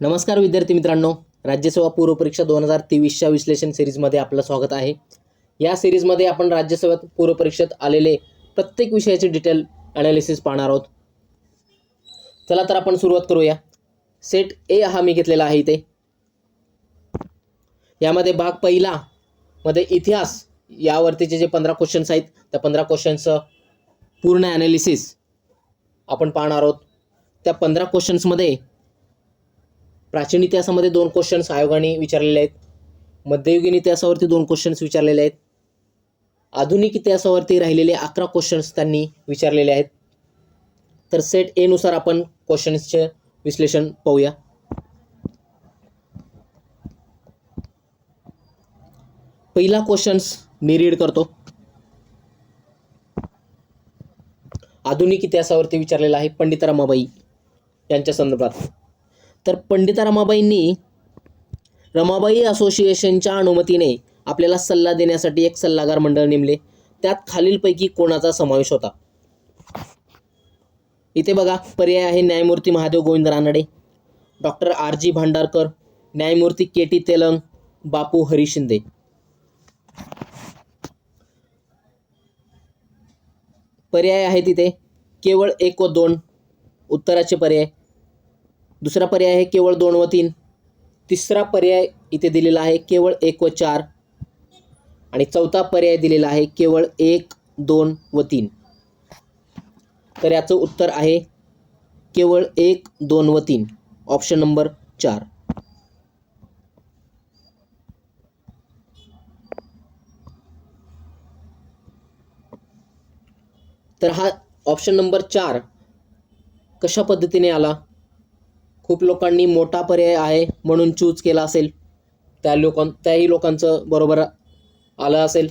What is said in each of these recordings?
नमस्कार विद्यार्थी मित्रांनो, राज्यसेवा पूर्व परीक्षा 2023च्या विश्लेषण सिरीजमध्ये आपलं स्वागत आहे। या सिरीजमध्ये आपण राज्यसेवा पूर्व परीक्षेत आलेले प्रत्येक विषयाचे डिटेल ॲनालिसिस पाहणार आहोत। चला तर आपण सुरुवात करूया। सेट ए हा मी घेतलेला आहे इथे। यामध्ये भाग पहिला मध्ये इतिहास यावरतीचे जे 15 क्वेश्चन्स आहेत त्या 15 क्वेश्चन्सचं पूर्ण ॲनालिसिस आपण पाहणार आहोत। त्या 15 क्वेश्चन्समध्ये प्राचीन इतिहासामध्ये 2 क्वेश्चन्स आयोगाने विचारलेले आहेत, मध्ययुगीन इतिहासावरती 2 क्वेश्चन्स विचारलेले आहेत, आधुनिक इतिहासावरती राहिलेले 11 क्वेश्चन्स त्यांनी विचारलेले आहेत। तर सेट ए नुसार आपण क्वेश्चन्सचे विश्लेषण पाहूया। पहिला क्वेश्चन्स मी रीड करतो। आधुनिक इतिहासावरती विचारलेला आहे पंडिता रमाबाई यांच्या संदर्भात। तर पंडिता रमाबाईंनी रमाबाई असोसिएशनच्या अनुमतीने आपल्याला सल्ला देण्यासाठी एक सल्लागार मंडळ नेमले। त्यात खालीलपैकी कोणाचा समावेश होता? इथे बघा, पर्याय आहे न्यायमूर्ती Mahadev Govind Ranade, doctor R G Bhandarkar, न्यायमूर्ती के टी तेलंग, बापू हरी शिंदे। पर्याय आहे तिथे केवळ 1 व 2 उत्तराचे पर्याय। दुसरा पर्याय आहे केवळ 2 व 3। तिसरा पर्याय इथे दिलेला आहे केवळ 1 व 4 आणि चौथा पर्याय दिलेला आहे केवळ 1, 2 व 3। तर याचं उत्तर आहे केवळ 1, 2 व 3, ऑप्शन नंबर 4। तर हा ऑप्शन नंबर 4 कशा पद्धतीने आला? खूप लोकांनी मोठा पर्याय आहे म्हणून चूज केला असेल, त्याही लोकांचं बरोबर आलं असेल।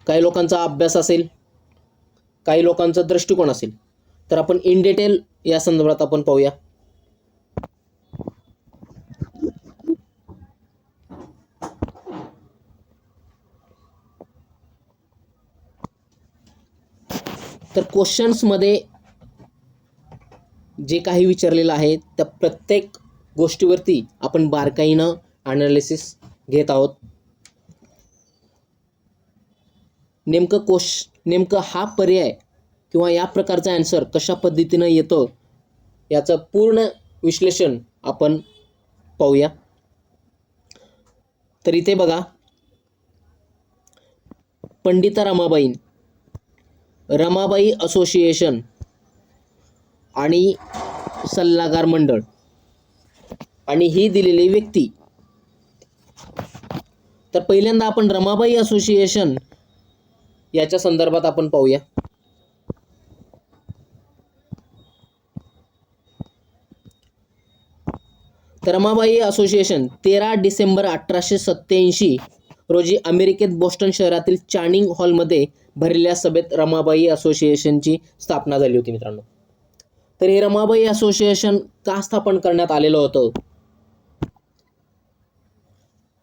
काही लोकांचा अभ्यास असेल, काही लोकांचा दृष्टिकोन असेल। तर आपण इन डिटेल या संदर्भात आपण पाहूया। तर क्वेश्चन्समध्ये जे काही विचारलेलं आहे त्या प्रत्येक गोष्टीवरती आपण बारकाईनं ॲनालिसिस घेत आहोत। नेमकं हा पर्याय किंवा या प्रकारचा आन्सर कशा पद्धतीनं येतं याचं पूर्ण विश्लेषण आपण पाहूया। तर इथे बघा, पंडिता रमाबाई असोसिएशन आणि सल्लागार मंडळ आणि ही दिलेली व्यक्ती। तर पहिल्यांदा आपण रमाबाई असोसिएशन याच्या संदर्भात आपण पाहूया। तर रमाबाई असोसिएशन 13 डिसेंबर 1887 रोजी अमेरिकेत बोस्टन शहरातील चार्निंग हॉलमध्ये भरलेल्या सभेत रमाबाई असोसिएशनची स्थापना झाली होती मित्रांनो। तर हे रमाबाई असोसिएशन का स्थापन करण्यात आलेलं होतं?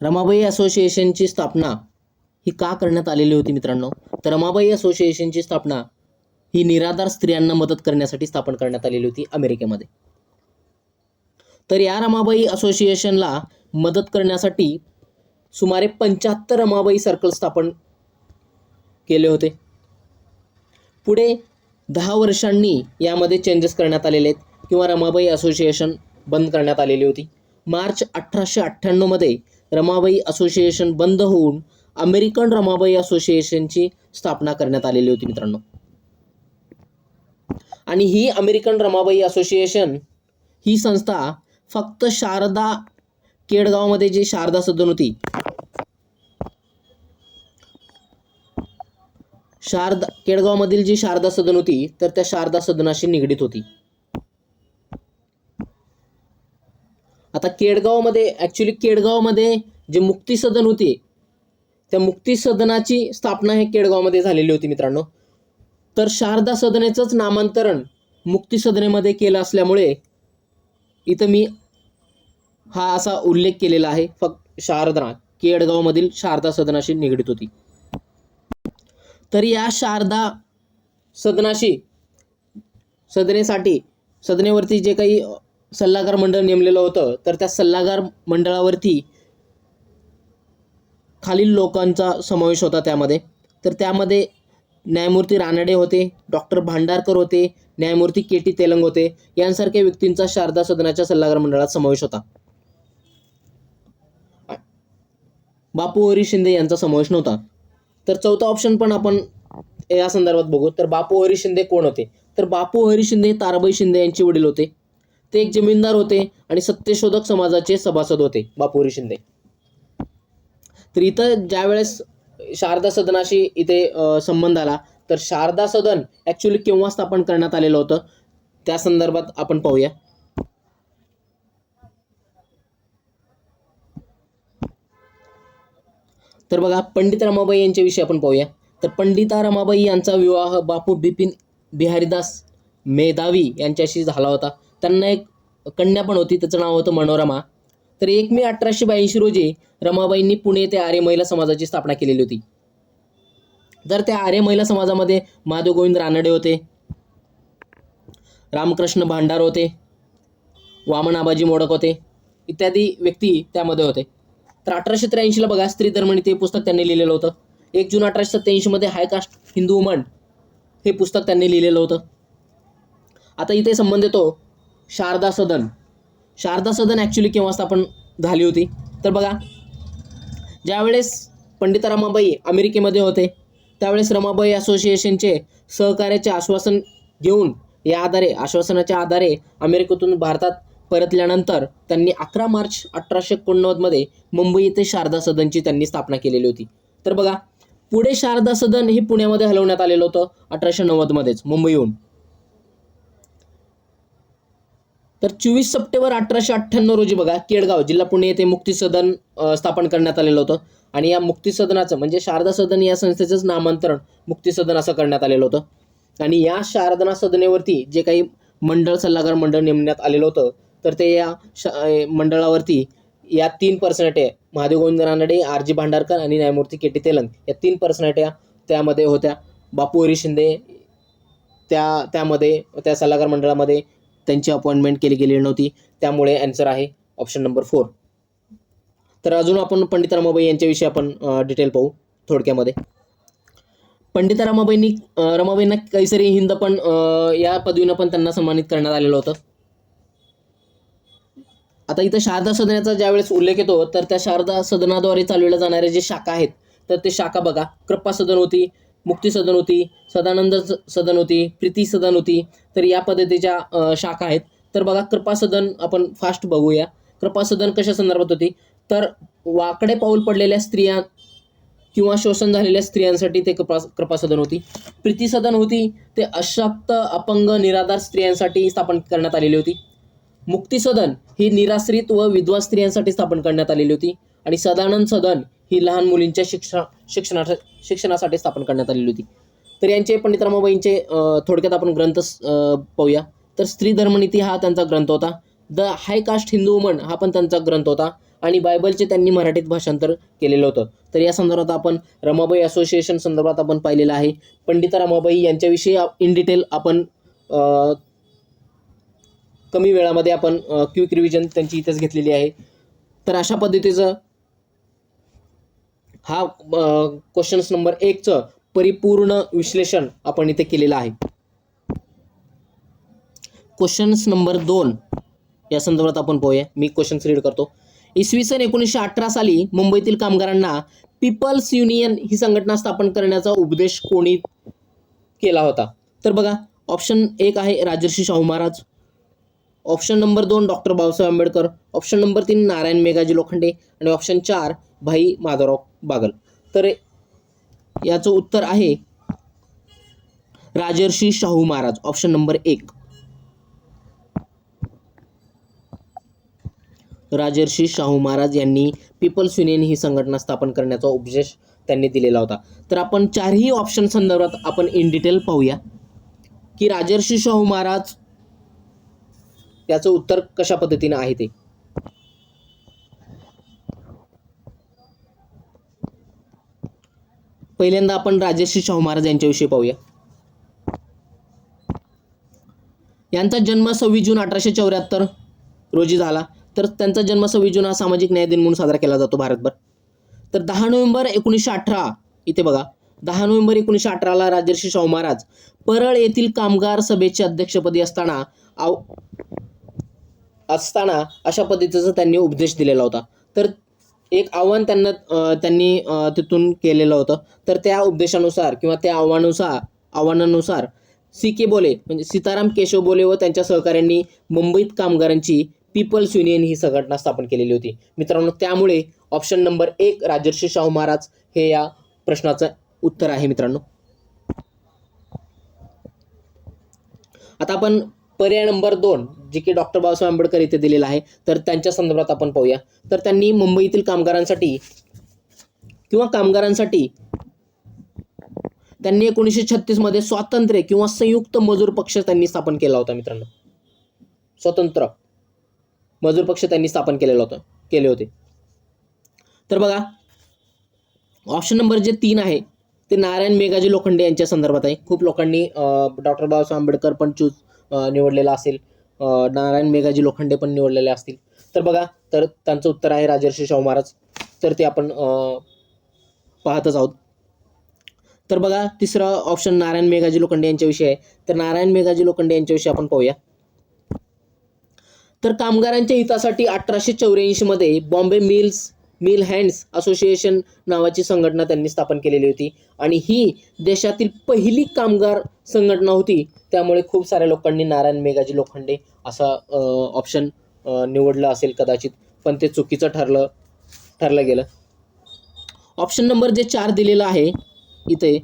रमाबाई असोसिएशनची स्थापना ही का करण्यात आलेली होती मित्रांनो? तर रमाबाई असोसिएशनची स्थापना ही निराधार स्त्रियांना मदत करण्यासाठी स्थापन करण्यात आलेली होती अमेरिकेमध्ये। तर या रमाबाई असोसिएशनला मदत करण्यासाठी सुमारे 75 रमाबाई सर्कल स्थापन केले होते। पुढे 10 वर्षांनी यामध्ये चेंजेस करण्यात आलेले आहेत किंवा रमाबाई असोसिएशन बंद करण्यात आलेली होती। मार्च 1898 मध्ये रमाबाई असोसिएशन बंद होऊन अमेरिकन रमाबाई असोसिएशनची स्थापना करण्यात आलेली होती मित्रांनो। आणि ही अमेरिकन रमाबाई असोसिएशन ही संस्था फक्त शारदा केडगावमध्ये जी शारदा सदन होती, केडगावमधील जी शारदा सदन होती तर त्या शारदा सदनाशी निगडीत होती। आता केडगावमध्ये जे मुक्ती सदन होती त्या मुक्ती सदनाची स्थापना हे केडगावमध्ये झालेली होती मित्रांनो। तर शारदा सदनेचंच नामांतरण मुक्ती सदनेमध्ये केलं असल्यामुळे इथं मी हा असा उल्लेख केलेला आहे, फक्त शारदा केडगावमधील शारदा सदनाशी निगडीत होती। तर या शारदा सदनेसाठी सदनेवरती जे काही सल्लागार मंडळ नेमलेलं होतं, तर त्या सल्लागार मंडळावरती खालील लोकांचा समावेश होता त्यामध्ये. तर त्यामध्ये न्यायमूर्ती रानडे होते, डॉक्टर भांडारकर होते, न्यायमूर्ती के टी तेलंग होते. यांसारख्या व्यक्तींचा शारदा सदनाच्या सल्लागार मंडळात समावेश होता. बापू हरी शिंदे यांचा समावेश नव्हता. तर चौथा ऑप्शन पण आपण या संदर्भात बघू. तर बापू हरी शिंदे कोण होते? तर बापू हरी शिंदे हे ताराबाई शिंदे यांचे वडील होते. ते एक जमीनदार होते आणि सत्यशोधक समाजाचे सभासद होते बापू हरी शिंदे. तर इथं ज्यावेळेस शारदा सदनाशी इथे संबंध आला, तर शारदा सदन ऍक्च्युली केव्हा स्थापन करण्यात आलेलं होतं त्या संदर्भात आपण पाहूया. तर बघा, पंडित रमाबाई यांच्याविषयी आपण पाहूया. तर पंडिता रमाबाई यांचा विवाह बापू बिपिन बिहारीदास मेधावी यांच्याशी झाला होता. त्यांना एक कन्या पण होती, त्याचं नाव होतं मनोरमा. तर 1 मे 1882 रोजी रमाबाईंनी पुणे येथे आर्य महिला समाजाची स्थापना केलेली होती. तर त्या आर्य महिला समाजामध्ये माधव गोविंद रानडे होते, रामकृष्ण भांडार होते, वामन आबाजी मोडक होते, इत्यादी व्यक्ती त्यामध्ये होते. तर 1883ला बघा, स्त्री धर्मनीती हे पुस्तक त्यांनी लिहिलेलं होतं. 1 जून 1887 मध्ये हाय कास्ट हिंदू वुमन हे पुस्तक त्यांनी लिहिलेलं होतं. आता इथे संबंध येतो शारदा सदन. शारदा सदन ॲक्च्युली केव्हा स्थापन झाली होती? तर बघा, ज्यावेळेस पंडिता रमाबाई अमेरिकेमध्ये होते, त्यावेळेस रमाबाई असोसिएशनचे सहकार्याचे आश्वासन घेऊन आश्वासनाच्या आधारे अमेरिकेतून भारतात परतल्यानंतर त्यांनी 11 मार्च 1889 मध्ये मुंबई येथे शारदा सदनची त्यांनी स्थापना केलेली होती. तर बघा, पुढे शारदा सदन हे पुण्यामध्ये हलवण्यात आलेलं होतं 1890 मध्येच मुंबईहून. तर 24 सप्टेंबर 1898 रोजी बघा, केडगाव जिल्हा पुणे येथे मुक्ती सदन स्थापन करण्यात आलेलं होतं. आणि या मुक्ती सदनाचं म्हणजे शारदा सदन या संस्थेचंच नामांतरण मुक्ती सदन असं करण्यात आलेलं होतं. आणि या शारदा सदनेवरती जे काही मंडळ सल्लागार मंडळ नेमण्यात आलेलं होतं, तर ते या मंडळावरती या 3 personality Mahadev Govind Ranade, R G Bhandarkar आणि न्यायमूर्ती के टी तेलंग या 3 पर्सनॅलिटी त्यामध्ये होत्या. बापू हरी शिंदे त्यामध्ये त्या सल्लागार मंडळामध्ये त्यांची अपॉइंटमेंट केली गेलेली नव्हती. त्यामुळे आन्सर आहे ऑप्शन नंबर 4. तर अजून आपण पंडिता रमाबाई यांच्याविषयी आपण डिटेल पाहू थोडक्यामध्ये. पंडिता रमाबाईंना कैसरी हिंद पण या पदवीनं पण त्यांना सन्मानित करण्यात आलेलं होतं. आता इथं शारदा सदनाचा ज्यावेळेस उल्लेख येतो, तर त्या शारदा सदनाद्वारे चालवल्या जाणाऱ्या जे शाखा आहेत, तर ते शाखा बघा, कृपा सदन होती, मुक्ती सदन होती, सदानंद सदन होती, प्रीती सदन होती. तर या पद्धतीच्या शाखा आहेत. तर बघा, कृपा सदन आपण फास्ट बघूया. कृपा सदन कशा संदर्भात होती? तर वाकडे पाऊल पडलेल्या स्त्रिया किंवा शोषण झालेल्या स्त्रियांसाठी ते कृपा सदन होती. प्रीती सदन होती, ते अशक्त, अपंग, निराधार स्त्रियांसाठी स्थापन करण्यात आलेली होती. मुक्ती सदन ही निराश्रित व विधवा स्त्रियांसाठी स्थापन करण्यात आलेली होती. आणि सदानंद सदन ही लहान मुलींच्या शिक्षणासाठी स्थापन करण्यात आलेली होती. तर यांचे पंडित रमाबाईंचे थोडक्यात आपण ग्रंथ पाहूया. तर स्त्री धर्मनीती हा त्यांचा ग्रंथ होता. The high caste Hindu woman हा पण त्यांचा ग्रंथ होता. आणि बायबलचे त्यांनी मराठीत भाषांतर केलेलं होतं. तर या संदर्भात आपण रमाबाई असोसिएशन संदर्भात आपण पाहिलेलं आहे. पंडिता रमाबाई यांच्याविषयी इन डिटेल आपण कमी वेळामध्ये आपण क्विक रिव्हिजन त्यांची इथेच घेतलेली आहे. तर अशा पद्धतीचं हा क्वेश्चन्स नंबर 1चं परिपूर्ण विश्लेषण आपण इथे केलेलं आहे. क्वेश्चन्स नंबर 2 या संदर्भात आपण पाहूया. मी क्वेश्चन्स रीड करतो. इसवी सन 1918 साली मुंबईतील कामगारांना पीपल्स युनियन ही संघटना स्थापन करण्याचा उपदेश कोणी केला होता? तर बघा, ऑप्शन 1 आहे Rajarshi Shahu Maharaj, option number 2 doctor Babasaheb Ambedkar, option number 3 Narayan Meghaji Lokhande आणि ऑप्शन 4 भाई माधवराव बागल. तर याचं उत्तर आहे राजर्षी शाहू महाराज, ऑप्शन नंबर 1. राजर्षी शाहू महाराज यांनी पीपल्स युनियन ही संघटना स्थापन करण्याचा उपदेश त्यांनी दिलेला होता. तर आपण 4ही ऑप्शन संदर्भात आपण इन डिटेल पाहूया की राजर्षी शाहू महाराज याचं उत्तर कशा पद्धतीने आहे ते. पहिल्यांदा आपण राजर्षी शाहू महाराज यांच्याविषयी पाहूया. यांचा जन्म 26 जून 1874 रोजी झाला. तर त्यांचा जन्म 26 जून हा सामाजिक न्याय दिन म्हणून साजरा केला जातो भारतभर. तर 10 नोव्हेंबर 1918 इथे बघा, 10 नोव्हेंबर 1918ला राजर्षी शाहू महाराज परळ येथील कामगार सभेचे अध्यक्षपदी असताना अशा पद्धतीचा त्यांनी उपदेश दिलेला होता. तर एक आव्हान त्यांनी तिथून केलेलं होतं. तर त्या उपदेशानुसार किंवा त्या आव्हानानुसार सी.के. बोले म्हणजे सीताराम केशव बोले व त्यांच्या सहकाऱ्यांनी मुंबईत कामगारांची पीपल्स युनियन ही संघटना स्थापन केलेली होती. मित्रांनो, त्यामुळे ऑप्शन नंबर 1 राजर्षी शाहू महाराज हे या प्रश्नाचं उत्तर आहे मित्रांनो. आता आपण पर्याय नंबर 2 जे की डॉक्टर बाबासाहेब आंबेडकर इथे दिलेला आहे, तर त्यांच्या संदर्भात आपण पाहूया. तर त्यांनी मुंबईतील कामगारांसाठी त्यांनी 1936 मध्ये स्वातंत्र्य किंवा संयुक्त मजूर पक्ष त्यांनी स्थापन केला होता मित्रांनो. स्वतंत्र मजूर पक्ष त्यांनी स्थापन केले होते. तर बघा, ऑप्शन नंबर जे 3 आहे ते नारायण मेघाजी लोखंडे यांच्या संदर्भात आहे. खूप लोकांनी डॉक्टर बाबासाहेब आंबेडकर पण निवडलेला असेल, नारायण मेघाजी लोखंडे पण निवडलेले असतील. तर बघा, तर त्यांचं उत्तर आहे राजर्षी शाहू महाराज. तर ते आपण पाहतच आहोत. तर बघा, तिसरा ऑप्शन नारायण मेघाजी लोखंडे यांच्याविषयी आहे. तर नारायण मेघाजी लोखंडे यांच्याविषयी आपण पाहूया. तर कामगारांच्या हितासाठी 1884 मध्ये बॉम्बे मिल हँड्स असोसिएशन नावाची संघटना त्यांनी स्थापन केलेली होती आणि ही देशातील पहिली कामगार संघटना होती. त्यामुळे खूप साऱ्या लोकांनी नारायण मेघाजी लोखंडे असा ऑप्शन निवडला असेल कदाचित, पण ते चुकीचं ठरलं गेलं. ऑप्शन नंबर जे 4 दिलेलं आहे इथे,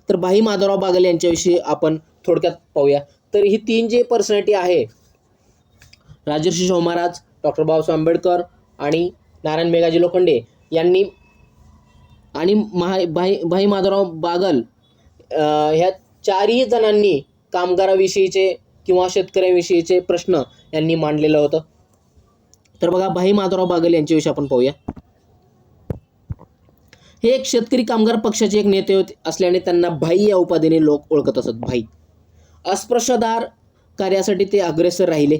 तर भाई माधवराव बागल यांच्याविषयी आपण थोडक्यात पाहूया. तर ही 3 जे पर्सनॅलिटी आहे, राजर्षी शाहू महाराज, डॉक्टर बाबासाहेब आंबेडकर आणि नारायण मेघाजी लोखंडे यांनी आणि भाई माधवराव बागल ह्या 4ही जणांनी कामगाराविषयीचे किंवा शेतकऱ्यांविषयीचे प्रश्न यांनी मांडलेलं होतं. तर बघा, भाई माधवराव बागल यांच्याविषयी आपण पाहूया. हे एक शेतकरी कामगार पक्षाचे एक नेते होते असल्याने त्यांना भाई या उपाधीने लोक ओळखत असत. भाई अस्पृश्यदार कार्यासाठी ते अग्रेसर राहिले.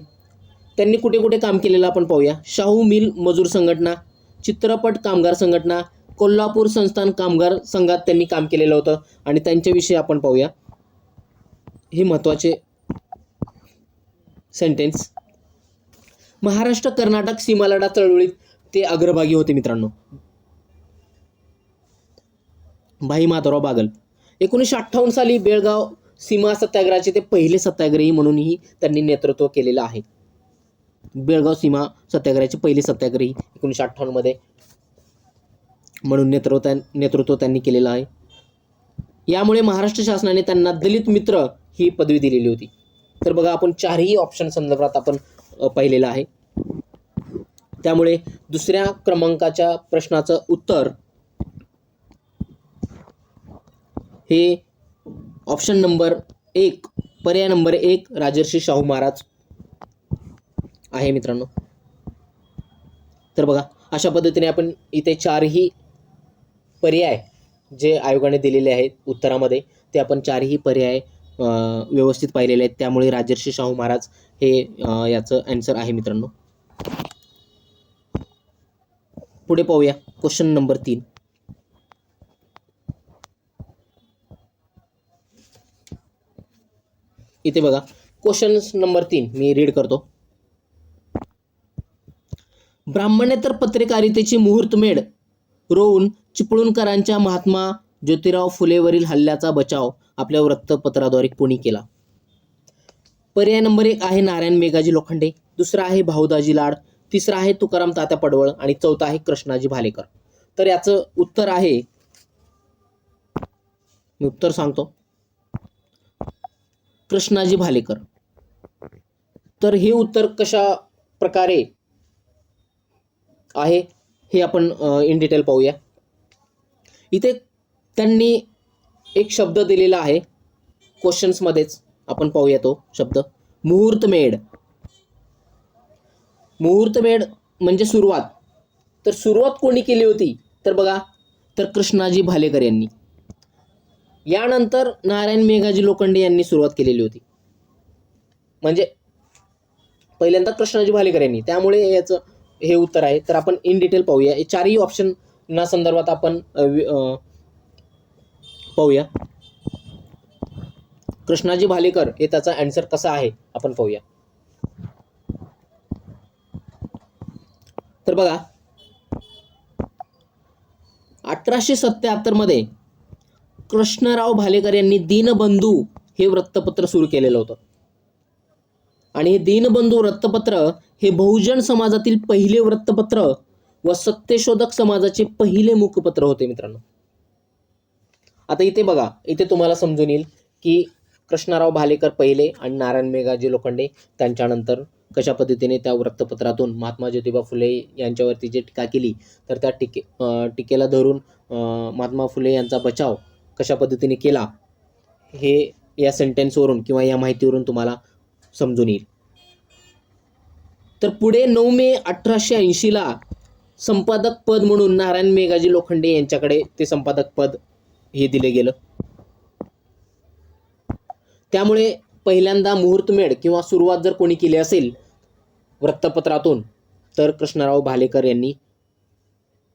त्यांनी कुठे कुठे काम केलेलं आपण पाहूया. शाहू मिल मजूर संघटना, चित्रपट कामगार संघटना, कोल्हापूर संस्थान कामगार संघात त्यांनी काम केलेलं होतं आणि त्यांच्याविषयी आपण पाहूया. हे महत्त्वाचे सेंटेन्स. महाराष्ट्र कर्नाटक सीमालढा चळवळीत ते अग्रभागी होते मित्रांनो. भाई माधवराव बागल 1958 साली बेळगाव सीमा सत्याग्रहाचे ते पहिले सत्याग्रही म्हणूनही त्यांनी नेतृत्व केलेलं आहे. बेळगाव सीमा सत्याग्रहाचे पहिले सत्याग्रही 1958 मध्ये म्हणून नेतृत्व त्यांनी केलेलं आहे. यामुळे महाराष्ट्र शासनाने त्यांना दलित मित्र ही पदवी दिलेली होती. तर बघा, आपण 4ही ऑप्शन संदर्भात आपण पाहिलेलं आहे. त्यामुळे दुसऱ्या क्रमांकाच्या प्रश्नाचं उत्तर हे ऑप्शन नंबर 1 पर्याय नंबर 1 राजर्षी शाहू महाराज आहे मित्रांनो. तर बघा, अशा पद्धतीने आपण इथे 4ही पर्याय जे आयोगाने दिलेले आहेत उत्तरामध्ये, ते आपण 4ही पर्याय व्यवस्थित पाहिलेले आहेत. त्यामुळे राजर्षी शाहू महाराज हे याचं आन्सर आहे मित्रांनो. पुढे पाहूया क्वेश्चन नंबर 3. इथे बघा, क्वेश्चन नंबर 3 मी रीड करतो. ब्राह्मणेतर पत्रकारितेची मुहूर्तमेढ रोवून चिपळूणकरांच्या महात्मा ज्योतिराव फुलेवरील हल्ल्याचा बचाव आपल्या वृत्तपत्राद्वारे कोणी केला? पर्याय नंबर 1 आहे नारायण मेघाजी लोखंडे, दुसरा आहे भाऊदाजी लाड, तिसरा आहे तुकाराम तात्या पडवळ आणि चौथा आहे कृष्णाजी भालेकर. तर याचं उत्तर आहे, मी उत्तर सांगतो, कृष्णाजी भालेकर. तर हे उत्तर कशा प्रकारे आहे हे आपण इन डिटेल पाहूया. इथे त्यांनी एक शब्द दिलेला आहे क्वेश्चन्समध्येच, आपण पाहूया तो शब्द मुहूर्तमेढ. मुहूर्तमेढ म्हणजे सुरुवात. तर सुरुवात कोणी केली होती? तर बघा, तर कृष्णाजी भालेकर यांनी. यानंतर नारायण मेघाजी लोखंडे यांनी सुरुवात केलेली होती. म्हणजे पहिल्यांदा कृष्णाजी भालेकर यांनी, त्यामुळे याचं हे उत्तर आहे. तर आपण इन डिटेल पाहूया. हे चारही ऑप्शन ना संदर्भात आपण पाहूया. कृष्णाजी भालेकर हे त्याचा आन्सर कसा आहे आपण पाहूया. तर बघा 1877 मध्ये कृष्णराव भालेकर यांनी दीनबंधू हे वृत्तपत्र सुरू केलेलं होतं. आणि हे दीनबंधू वृत्तपत्र हे बहुजन समाजातील पहिले वृत्तपत्र व सत्यशोधक समाजाचे पहिले मुखपत्र होते मित्रांनो. आता इथे बघा, इथे तुम्हाला समजून येईल की कृष्णराव भालेकर पहिले आणि नारायण मेघाजी लोखंडे त्यांच्यानंतर कशा पद्धतीने त्या वृत्तपत्रातून महात्मा ज्योतिबा फुले यांच्यावरती जे टीका केली, तर त्या टीकेला धरून महात्मा फुले यांचा बचाव कशा पद्धतीने केला हे या सेंटेन्सवरून किंवा या माहितीवरून तुम्हाला समजून येईल. तर पुढे 9 मे 1880ला संपादक पद म्हणून नारायण मेघाजी लोखंडे यांच्याकडे ते संपादक पद हे दिले गेलं. त्यामुळे पहिल्यांदा मुहूर्तमेढ किंवा सुरुवात जर कोणी केली असेल वृत्तपत्रातून तर कृष्णराव भालेकर यांनी.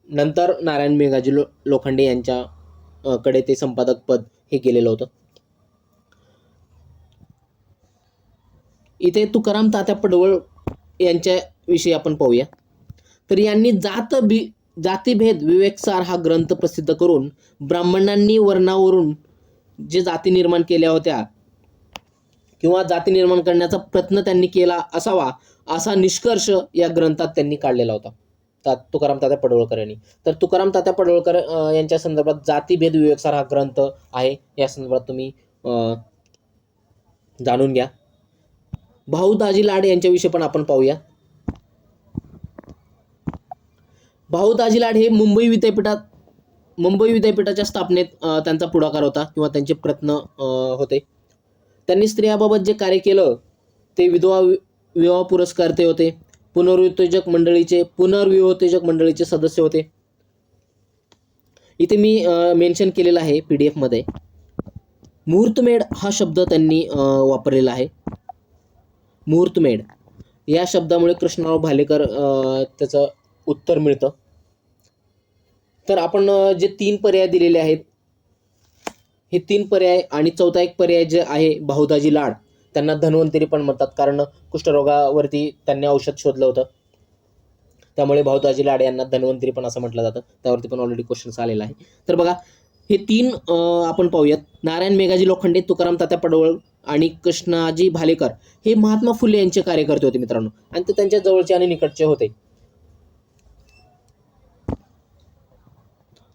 नंतर नारायण मेघाजी लोखंडे यांच्याकडे ते संपादक पद हे केलेलं होतं. इथे तुकाराम तात्या पडवळ यांच्याविषयी आपण पाहूया. तर यांनी जातीभेद विवेकसार हा ग्रंथ प्रसिद्ध करून ब्राह्मणांनी वर्णावरून जे जाती निर्माण केल्या होत्या किंवा जाती निर्माण करण्याचा प्रयत्न त्यांनी केला असावा असा निष्कर्ष या ग्रंथात त्यांनी काढलेला होता तुकाराम तात्या पडवळकर यांनी. तर तुकाराम तात्या पडवळकर यांच्या संदर्भात जातीभेद विवेकसार हा ग्रंथ आहे, या संदर्भात तुम्ही जाणून घ्या. भाऊ दाजी लाड यांच्याविषयी पण आपण पाहूया. भाऊ दाजी लाड हे मुंबई विद्यापीठाच्या स्थापनेत त्यांचा पुढाकार होता किंवा त्यांचे प्रयत्न होते. त्यांनी स्त्रियाबाबत जे कार्य केलं ते विधवा पुरस्कार ते होते. पुनर्विहोत्तेजक मंडळीचे सदस्य होते. इथे मी मेन्शन केलेला आहे PDF मध्ये. मुहूर्तमेढ हा शब्द त्यांनी वापरलेला आहे. मुहूर्तमेढ या शब्दामुळे कृष्णराव भालेकर त्याचं उत्तर मिळतं. तर आपण जे 3 पर्याय दिलेले आहेत हे 3 पर्याय आणि चौथा एक पर्याय जे आहे भाऊदाजी लाड, त्यांना धन्वंतरी पण म्हणतात कारण कुष्ठरोगावरती त्यांनी औषध शोधलं होतं, त्यामुळे भाऊदाजी लाड यांना धन्वंतरी पण असं म्हटलं जातं. त्यावरती पण ऑलरेडी क्वेश्चन्स आलेला आहे. तर बघा हे 3 आपण पाहूयात. नारायण मेघाजी लोखंडे, तुकाराम तात्या पडवळ आणि कृष्णाजी भालेकर हे महात्मा फुले यांचे कार्यकर्ते होते मित्रांनो, आणि ते त्यांच्या जवळचे आणि निकटचे होते.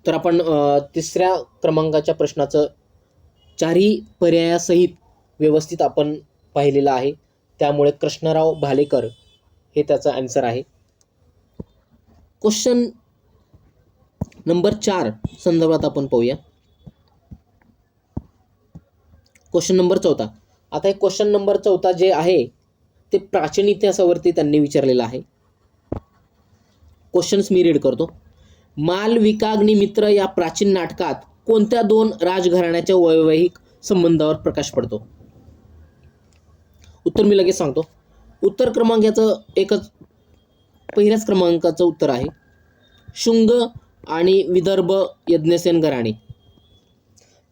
तर आपण 3ऱ्या क्रमांकाच्या प्रश्नाचं 4ही पर्यायासहित व्यवस्थित आपण पाहिलेलं आहे. त्यामुळे कृष्णराव भालेकर हे त्याचा आन्सर आहे. क्वेश्चन नंबर 4 संदर्भात आपण पाहूया. Question number 4. आता हे क्वेश्चन नंबर 4 जे आहे ते प्राचीन इतिहासावरती त्यांनी विचारलेलं आहे. क्वेश्चन्स मी रीड करतो. मालविकाग्नी मित्र या प्राचीन नाटकात कोणत्या 2 राजघराण्याच्या वैवाहिक संबंधावर प्रकाश पडतो? उत्तर मी लगेच सांगतो. उत्तर क्रमांक याचं एकच, पहिल्याच क्रमांकाचं उत्तर आहे शुंग आणि विदर्भ यज्ञसेन घराणे.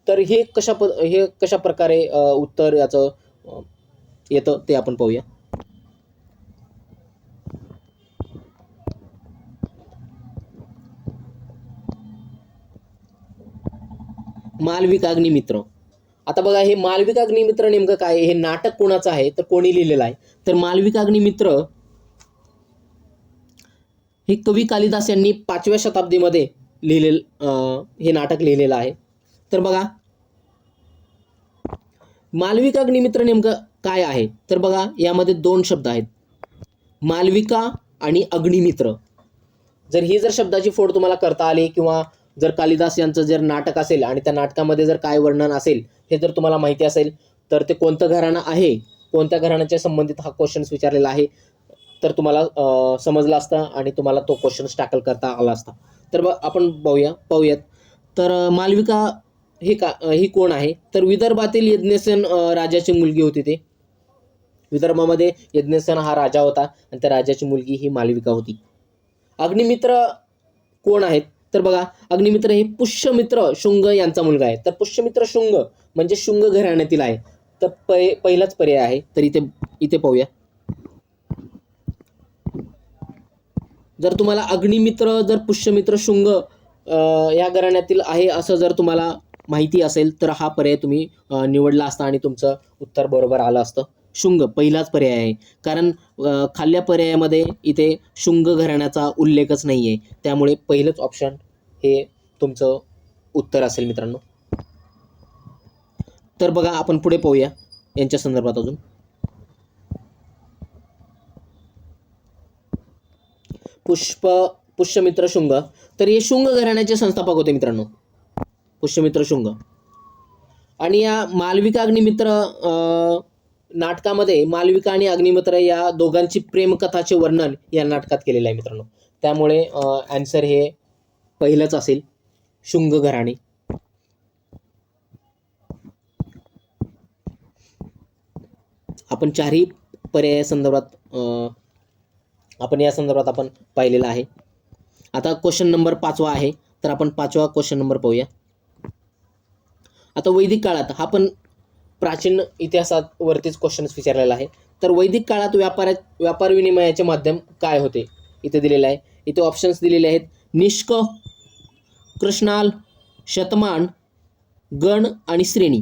तर हे कशा प्रकारे उत्तर याचं येतं ते आपण पाहूया. मालविकाग्नी मित्र. आता बघा हे मालविकाग्नी मित्र नेमकं काय, हे नाटक कोणाचं आहे तर कोणी लिहिलेलं आहे? तर मालविकाग्नी मित्र हे कवी कालिदास यांनी 5व्या शताब्दीमध्ये हे नाटक लिहिलेलं आहे. तर बघा मालविकाग्नी मित्र नेमकं काय आहे? तर बघा यामध्ये 2 शब्द आहेत, मालविका आणि अग्निमित्र. जर शब्दाची फोड तुम्हाला करता आली किंवा जर कालिदास यांचं जर नाटक असेल आणि त्या नाटकामध्ये जर काय वर्णन असेल हे जर तुम्हाला माहिती असेल तर ते कोणतं घराणं आहे, कोणत्या घराण्याच्या संबंधित हा क्वेश्चन्स विचारलेला आहे तर तुम्हाला समजलं असतं आणि तुम्हाला तो क्वेश्चन्स टॅकल करता आला असता. तर आपण पाहूयात. तर मालविका ही कोण आहे? तर विदर्भातील यज्ञसेन राजाची मुलगी होती ते. विदर्भामध्ये यज्ञसेन हा राजा होता आणि त्या राजाची मुलगी ही मालविका होती. अग्निमित्र कोण आहेत? तर बघा, अग्निमित्र हे पुष्यमित्र शुंग यांचा मुलगा आहे. तर पुष्यमित्र शुंग म्हणजे शुंग घराण्यातील आहे. तर पहिलाच पर्याय आहे. तर इथे पाहूया. जर तुम्हाला अग्निमित्र जर पुष्यमित्र शुंग या घराण्यातील आहे असं जर तुम्हाला माहिती असेल तर हा पर्याय तुम्ही निवडला असता आणि तुमचं उत्तर बरोबर आलं असतं. शुंग पहिलाच पर्याय आहे, कारण खाल्ल्या पर्यायामध्ये इथे शुंग घराण्याचा उल्लेखच नाही आहे. त्यामुळे पहिलंच ऑप्शन हे तुमचं उत्तर असेल मित्रांनो. तर बघा, आपण पुढे पाहूया यांच्या संदर्भात अजून. पुष्यमित्र शुंग, तर हे शुंग घराण्याचे संस्थापक होते मित्रांनो, पुष्यमित्र शुंग. आणि या मालविका अग्निमित्र नाटकामध्ये मालविका आणि अग्निमित्र या दोघांची प्रेमकथाचे वर्णन या नाटकात केलेलं आहे मित्रांनो. त्यामुळे आन्सर हे पहिलंच असेल, शुंग घराणे. आपण चारही पर्याय संदर्भात आपण या संदर्भात आपण पाहिलेलं आहे. आता क्वेश्चन नंबर 5 आहे. तर आपण 5वा क्वेश्चन नंबर पाहूया. आता वैदिक काळात, हा पण प्राचीन इतिहासावरतीच क्वेश्चन्स विचारलेला आहे. तर वैदिक काळात व्यापार विनिमयाचे माध्यम काय होते? इथे दिलेलं आहे. इथे ऑप्शन्स दिलेले आहेत: निष्क, कृष्णाल, शतमान, गण आणि श्रेणी.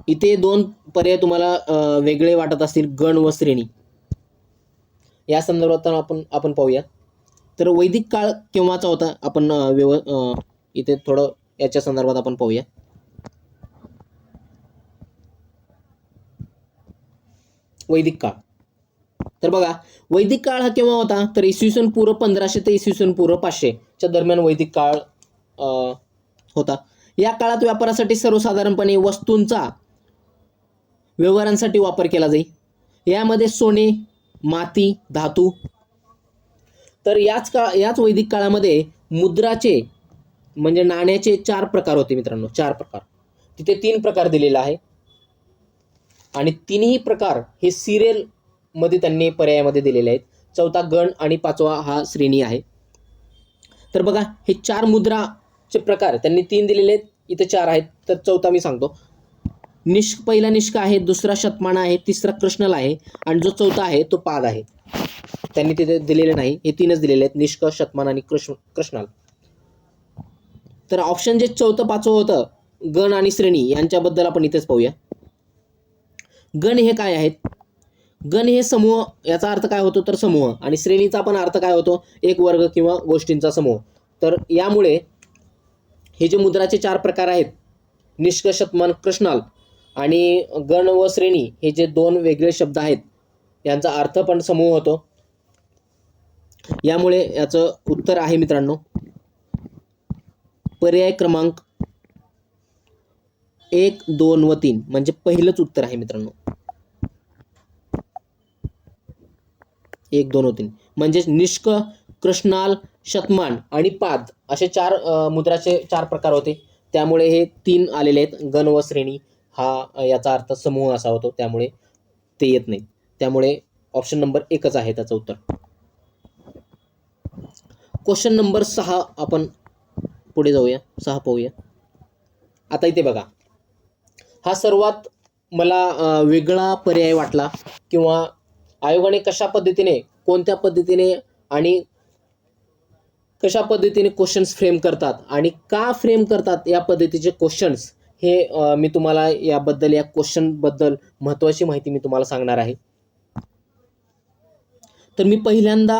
इथे 2 पर्याय तुम्हाला वेगळे वाटत असतील, गण व श्रेणी. या संदर्भात आपण पाहूया. तर वैदिक काळ केव्हाचा होता? आपण इथे थोडं याच्या संदर्भात आपण पाहूया. वैदिक काळ, तर बघा, वैदिक काळ हा केव्हा होता? तर इसवी सन पूर्व 1500 ते इसवी सन पूर्व 500 च्या दरम्यान वैदिक काळ होता. या काळात व्यापारासाठी सर्वसाधारणपणे वस्तूंचा व्यवहारांसाठी वापर केला जाई. यामध्ये सोने, माती, धातू. तर याच वैदिक काळामध्ये मुद्राचे म्हणजे नाण्याचे 4 प्रकार होते मित्रांनो, 4 प्रकार. तिथे 3 प्रकार दिलेला आहे आणि तिन्ही प्रकार हे सिरियल मध्ये त्यांनी पर्यायामध्ये दिलेले आहेत. 4था गण आणि 5वा हा श्रेणी आहे. तर बघा, हे 4 मुद्राचे प्रकार त्यांनी 3 दिलेले आहेत, इथे 4 आहेत. तर 4था मी सांगतो. पहिला निष्क आहे, दुसरा शतमान आहे, तिसरा कृष्णल आहे आणि जो 4था आहे तो पाद आहे. त्यांनी तिथे दिलेले नाही, हे 3च दिलेले आहेत, निष्क, शतमान आणि कृष्णाल. तर ऑप्शन जे 4थं 5वं होतं, गण आणि श्रेणी, यांच्याबद्दल आपण इथेच पाहूया. गण हे काय आहेत? गण हे समूह, याचा अर्थ काय होतो? तर समूह. आणि श्रेणीचा पण अर्थ काय होतो? एक वर्ग किंवा गोष्टींचा समूह. तर यामुळे हे जे मुद्राचे 4 प्रकार आहेत, निष्क, शतमान, कृष्णाल आणि गण व श्रेणी, हे जे 2 वेगळे शब्द आहेत, यांचा अर्थ पण समूह होतो. यामुळे याचं उत्तर आहे मित्रांनो पर्याय क्रमांक 1, 2 व 3, म्हणजे पहिलंच उत्तर आहे मित्रांनो. 1, 2 व 3 म्हणजे निष्क, कृष्णाल, शतमान आणि पाद असे 4 मुद्राचे 4 प्रकार होते. त्यामुळे हे 3 आलेले आहेत. गण व श्रेणी हा याचा अर्थ समूह असा होतो, त्यामुळे ते येत नाही. त्यामुळे ऑप्शन नंबर 1च आहे त्याचं उत्तर. क्वेश्चन नंबर 6 आपण पुढे जाऊया. 6 पाहूया. आता इथे बघा, हा सर्वात मला वेगळा पर्याय वाटला, किंवा आयोगाने कोणत्या पद्धतीने आणि कशा पद्धतीने क्वेश्चन्स फ्रेम करतात आणि का फ्रेम करतात या पद्धतीचे क्वेश्चन्स, हे मी तुम्हाला या क्वेश्चन बद्दल महत्त्वाची माहिती मी तुम्हाला सांगणार आहे. तर मी पहिल्यांदा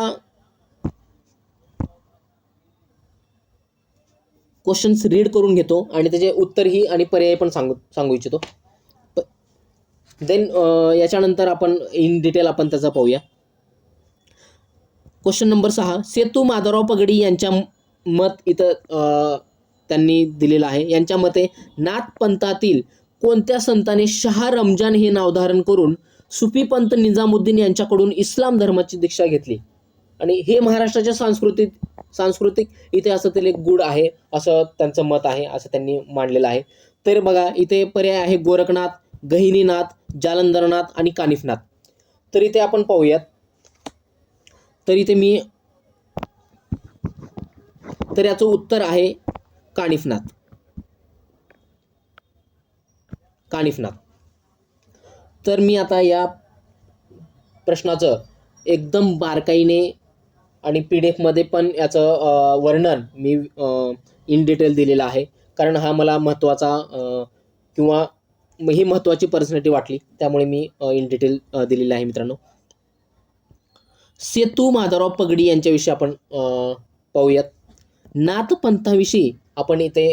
क्वेश्चन्स रीड करून घेतो आणि त्याचे उत्तरही आणि पर्याय पण सांगू इच्छितो. देन याच्यानंतर आपण इन डिटेल आपण त्याचा पाहूया. क्वेश्चन नंबर 6, सेतू माधवराव पगडी यांच्या मत इथं त्यांनी दिलेलं आहे. यांच्या मते नाथपंथातील कोणत्या संताने शाह रमजान हे नाव धारण करून सुफी पंत निजामुद्दीन यांच्याकडून इस्लाम धर्माची दीक्षा घेतली? आणि हे महाराष्ट्राच्या सांस्कृतिक इतिहासातील एक गूढ आहे असं त्यांचं मत आहे, असं त्यांनी मांडलेलं आहे. तर बघा, इथे पर्याय आहे गोरखनाथ, गहिनीनाथ, जालंधरनाथ आणि कानिफनाथ. तर इथे आपण पाहूयात. तर इथे तर याचं उत्तर आहे कानिफनाथ. कानिफनाथ. तर मी आता या प्रश्नाचं एकदम बारकाईने आणि PDF मध्ये पण याचं वर्णन मी इन डिटेल दिलेलं आहे, कारण हा मला महत्त्वाचा किंवा ही महत्त्वाची पर्सनॅलिटी वाटली, त्यामुळे मी इन डिटेल दिलेलं आहे मित्रांनो. सेतू माधवराव पगडी यांच्याविषयी आपण पाहूयात. नाथपंथाविषयी आपण इथे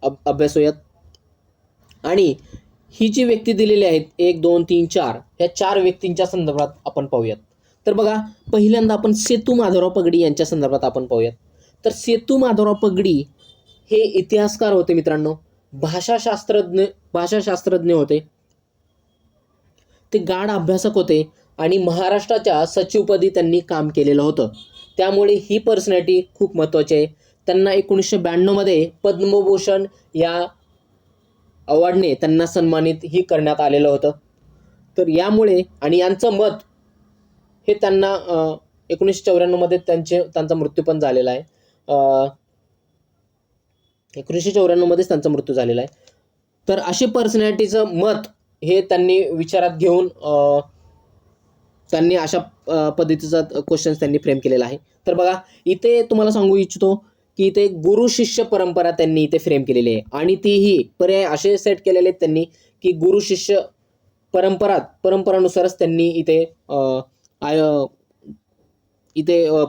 अभ्यासूयात. आणि ही जी व्यक्ती दिलेली आहेत 1, 2, 3, 4 या 4 व्यक्तींच्या संदर्भात आपण पाहूयात. तर बघा, पहिल्यांदा आपण सेतू माधवराव पगडी यांच्या संदर्भात आपण पाहूयात. तर सेतू माधवराव पगडी हे इतिहासकार होते मित्रांनो, भाषाशास्त्रज्ञ होते, ते गाढ अभ्यासक होते आणि महाराष्ट्राच्या सचिवपदी त्यांनी काम केलेलं होतं. त्यामुळे ही पर्सनॅलिटी खूप महत्त्वाची आहे. त्यांना 1992 मध्ये पद्मभूषण या अवॉर्डने त्यांना सन्मानित ही करण्यात आलेलं होतं. तर यामुळे आणि यांचं मत हे त्यांना 1994 मध्ये त्यांचा मृत्यू पण झालेला आहे. 1994 मध्येच त्यांचा मृत्यू झालेला आहे. तर अशी पर्सनॅलिटीचं मत हे त्यांनी विचारात घेऊन त्यांनी अशा पद्धतीचा क्वेश्चन्स त्यांनी फ्रेम केलेला आहे. तर बघा, इथे तुम्हाला सांगू इच्छितो की इथे गुरु शिष्य परंपरा त्यांनी इथे फ्रेम केलेली आहे आणि तीही पर्याय असे सेट केलेले आहेत त्यांनी की गुरु शिष्य परंपरानुसारच त्यांनी इथे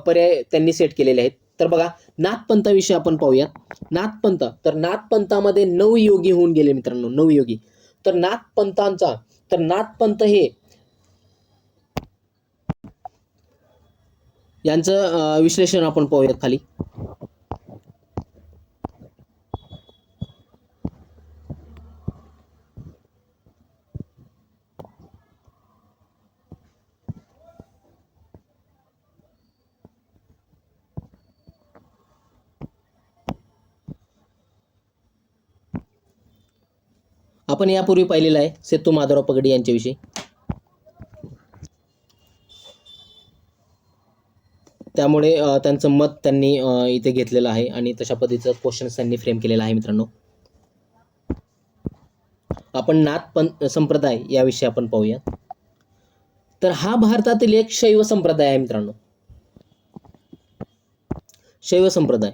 पर्याय त्यांनी सेट केलेले आहेत. तर बघा, नाथपंथाविषयी आपण पाहूयात. नाथपंथ, तर नाथपंथामध्ये 9 योगी होऊन गेले मित्रांनो, 9 योगी. तर नाथपंथ हे यांचं विश्लेषण आपण पाहूयात खाली. आपण यापूर्वी पाहिलेलं आहे सेतू माधवराव पगडी यांच्याविषयी. त्यामुळे त्यांचं मत त्यांनी इथे घेतलेलं आहे आणि तशा पद्धतीचं क्वेश्चन्स त्यांनी फ्रेम केलेला आहे मित्रांनो. आपण नाथ संप्रदाय याविषयी आपण पाहूया. तर हा भारतातील एक शैव संप्रदाय आहे मित्रांनो. शैव संप्रदाय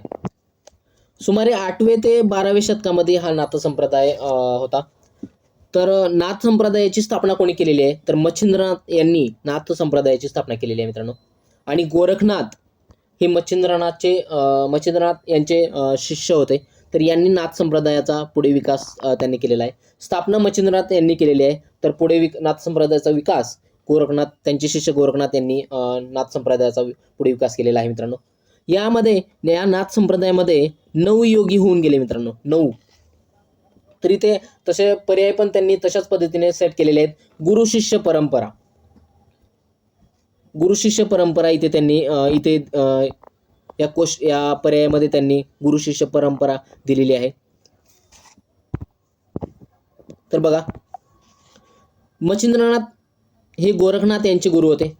सुमारे 8वे ते 12वे शतकामध्ये हा नाथ संप्रदाय होता. तर नाथ संप्रदायाची स्थापना कोणी केलेली आहे, तर मच्छिंद्रनाथ यांनी नाथ संप्रदायाची स्थापना केलेली आहे मित्रांनो. आणि गोरखनाथ हे मच्छिंद्रनाथ यांचे शिष्य होते. तर यांनी नाथ संप्रदायाचा पुढे विकास त्यांनी केलेला आहे. स्थापना मच्छिंद्रनाथ यांनी केलेली आहे, तर पुढे नाथ संप्रदायाचा विकास गोरखनाथ, त्यांचे शिष्य गोरखनाथ यांनी नाथ संप्रदायाचा पुढे विकास केलेला आहे मित्रांनो. या नाथ संप्रदायामध्ये 9 योगी होऊन गेले मित्रांनो, 9. तर इथे तसे पर्याय पण त्यांनी तशाच पद्धतीने सेट केलेले आहेत. गुरु शिष्य परंपरा इथे त्यांनी या पर्यायामध्ये त्यांनी गुरु शिष्य परंपरा दिलेली आहे. तर बघा, मच्छिंद्रनाथ हे गोरखनाथ यांचे गुरु होते.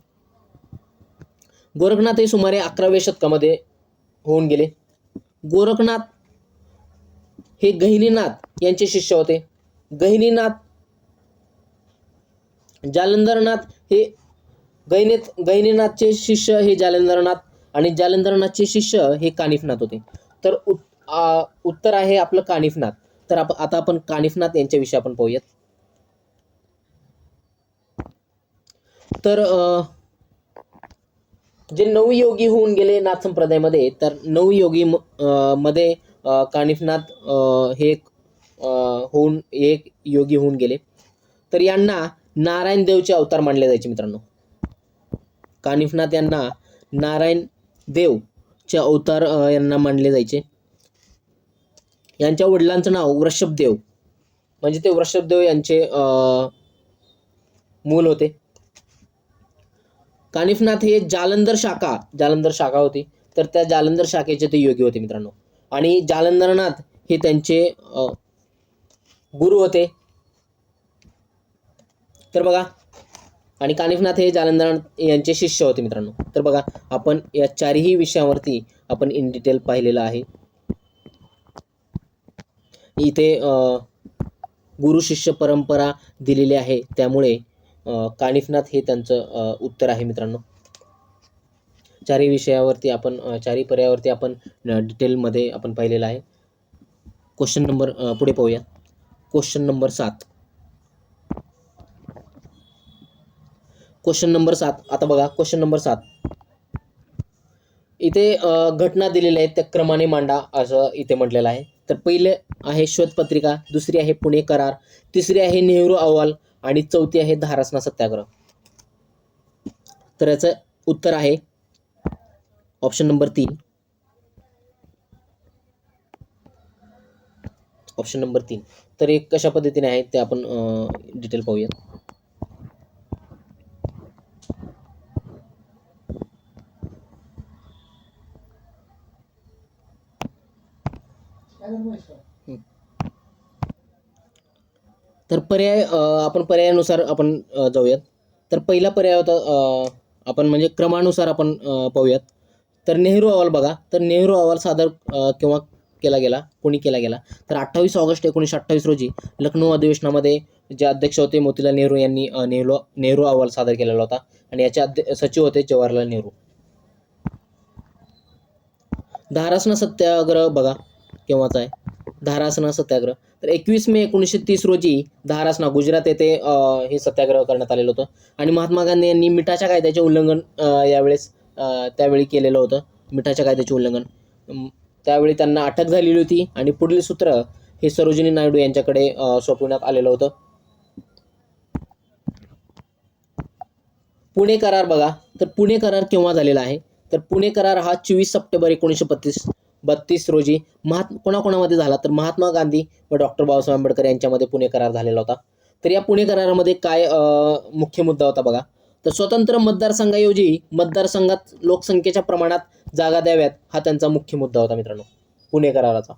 गोरखनाथ हे सुमारे 11व्या शतकामध्ये होऊन गेले. गोरखनाथ हे गहिनीनाथ यांचे शिष्य होते. जालंधरनाथ हे गहिनीनाथचे शिष्य हे जालंधरनाथ आणि जालंधरनाथचे शिष्य हे कानिफनाथ होते. तर उत्तर आहे आपलं कानिफनाथ. तर आता आपण कानिफनाथ यांच्याविषयी आपण पाहूयात. तर जे 9 योगी होऊन गेले नाथ संप्रदायामध्ये, तर 9 योगी मध्ये कानिफनाथ हे एक योगी होऊन गेले. तर यांना नारायण देवचे अवतार मानले जायचे मित्रांनो. कानिफनाथ यांना नारायण देवचे अवतार यांना मानले जायचे. यांच्या वडिलांचं नाव वृषभदेव, म्हणजे ते वृषभदेव यांचे मूल होते. कानिफनाथ हे जालंधर शाखा होती. तर त्या जालंधर शाखेचे ते योगी होते मित्रांनो. आणि जालंधरनाथ हे त्यांचे गुरु होते. तर बघा, आणि कानिफनाथ हे जालंधर यांचे शिष्य होते मित्रांनो. तर बघा, आपण या चारही विषयावरती आपण इन डिटेल पाहिलेलं आहे. इथे गुरु शिष्य परंपरा दिलेली आहे, त्यामुळे कानिफनाथ हे त्यांचं उत्तर आहे मित्रांनो. चारही विषयावरती आपण चारही पर्यायावरती आपण डिटेलमध्ये आपण पाहिलेलं आहे. क्वेश्चन नंबर पुढे पाहूया. Question number 7. Question number 7. आता बघा, क्वेश्चन नंबर 7 इथे घटना दिलेल्या आहेत, त्या क्रमाने मांडा असं इथे म्हटलेलं आहे. तर पहिले आहे श्वेतपत्रिका, दुसरी आहे पुणे करार, तिसरी आहे नेहरू अहवाल आणि चौथी आहे धारासना सत्याग्रह. तर याचं उत्तर आहे ऑप्शन नंबर 3. Option number 3. तर एक कशा पद्धतीने आहे ते आपण डिटेल पाहूयात. तर पर्याय आपण पर्यायानुसार आपण जाऊयात. तर पहिला पर्याय होता आपण म्हणजे क्रमानुसार आपण पाहूयात. तर नेहरू अहवाल बघा, तर नेहरू अहवाल सादर केव्हा केला गेला, कोणी केला गेला, तर 28 ऑगस्ट 1928 रोजी लखनौ अधिवेशनामध्ये जे अध्यक्ष होते मोतीलाल नेहरू यांनी नेहरू अहवाल सादर केलेला होता आणि याचे सचिव होते जवाहरलाल नेहरू. धारासना सत्याग्रह बघा केव्हाचा आहे, धारासना सत्याग्रह तर 21 मे 1930 रोजी धारासना गुजरात येथे हे सत्याग्रह करण्यात आलेलं होतं आणि महात्मा गांधी यांनी मिठाच्या कायद्याचे उल्लंघन त्यावेळी केलेलं होतं. मिठाच्या कायद्याचे उल्लंघन, त्यावेळी त्यांना अटक झालेली होती आणि पुढील सूत्र हे सरोजिनी नायडू यांच्याकडे सोपवण्यात आलेलं होतं. पुणे करार बघा, तर पुणे करार केव्हा झालेला आहे, तर पुणे करार हा 24 सप्टेंबर 1932 रोजी कोणाकोणामध्ये झाला, तर महात्मा गांधी व डॉक्टर बाबासाहेब आंबेडकर यांच्यामध्ये पुणे करार झालेला होता. तर या पुणे करारामध्ये काय मुख्य मुद्दा होता बघा, तर स्वतंत्र मतदारसंघाऐवजी मतदारसंघात लोकसंख्येच्या प्रमाणात जागा द्याव्यात हा त्यांचा मुख्य मुद्दा होता मित्रांनो पुणे कराराचा.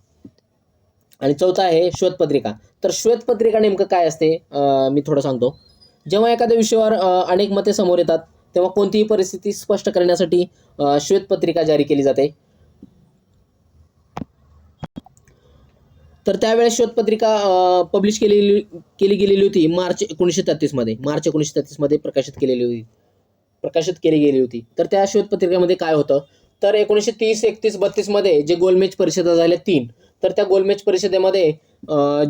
आणि चौथा आहे श्वेतपत्रिका. तर श्वेतपत्रिका नेमकं काय असते मी थोडं सांगतो. जेव्हा एखाद्या विषयावर अनेक मते समोर येतात तेव्हा कोणतीही परिस्थिती स्पष्ट करण्यासाठी श्वेतपत्रिका जारी केली जाते. तर त्यावेळेस श्वेतपत्रिका पब्लिश केली गेलेली होती मार्च 1933 मध्ये प्रकाशित केली गेली होती. तर त्या श्वेतपत्रिकेमध्ये काय होतं, तर 1930, 31, 32 मध्ये जे गोलमेज परिषदा झाल्या 3, तर त्या गोलमेज परिषदेमध्ये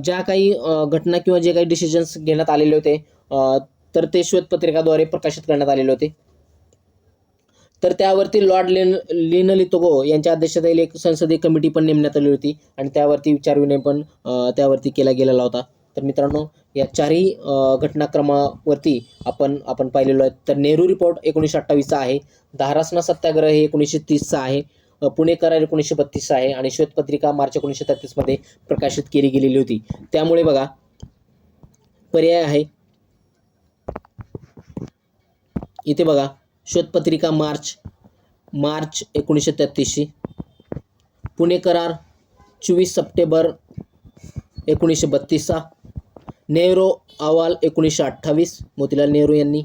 ज्या काही घटना किंवा जे काही डिसिजन्स घेण्यात आलेले होते तर ते श्वेतपत्रिकाद्वारे प्रकाशित करण्यात आलेले होते. तर त्यावरती लॉर्ड लिनलिथगो यांच्या अध्यक्षतेखाली एक संसदीय कमिटी पण नेमण्यात आली होती आणि त्यावरती विचारविनय पण त्यावरती केला गेलेला होता. तर मित्रांनो, या चारही घटनाक्रमावरती आपण पाहिलेलो आहे. तर नेहरू रिपोर्ट 1928चा आहे, धारासना सत्याग्रह हे 1930चा आहे, पुणे करार 1932चा आहे आणि श्वेतपत्रिका मार्च 1933 मध्ये प्रकाशित केली गेलेली होती. त्यामुळे बघा पर्याय आहे इथे बघा, श्वेतपत्रिका मार्च 1933ची, पुणे करार 24 सप्टेंबर 1932चा, नेहरू अहवाल 1928 मोतीलाल नेहरू यांनी,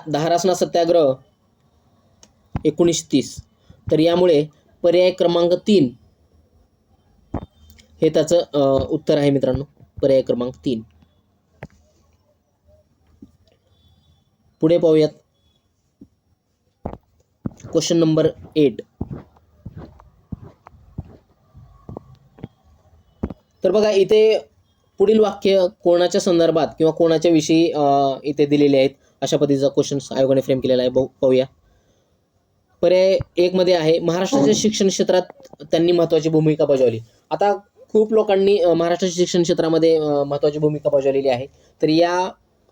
धारासना सत्याग्रह 1930. तर यामुळे पर्याय क्रमांक 3 हे त्याचं उत्तर आहे मित्रांनो, पर्याय क्रमांक 3. पुढे पाहूयात क्वेश्चन नंबर 8. तर बघा इथे पुढील वाक्य कोणाच्या संदर्भात किंवा कोणाच्या विषयी इथे दिलेले आहेत अशा पद्धतीचा क्वेश्चन आयोगाने फ्रेम केलेला आहे. पाहूया. पर्याय 1 मध्ये आहे महाराष्ट्राच्या शिक्षण क्षेत्रात त्यांनी महत्त्वाची भूमिका बजावली. आता खूप लोकांनी महाराष्ट्राच्या शिक्षण क्षेत्रामध्ये महत्त्वाची भूमिका बजावलेली आहे. तर या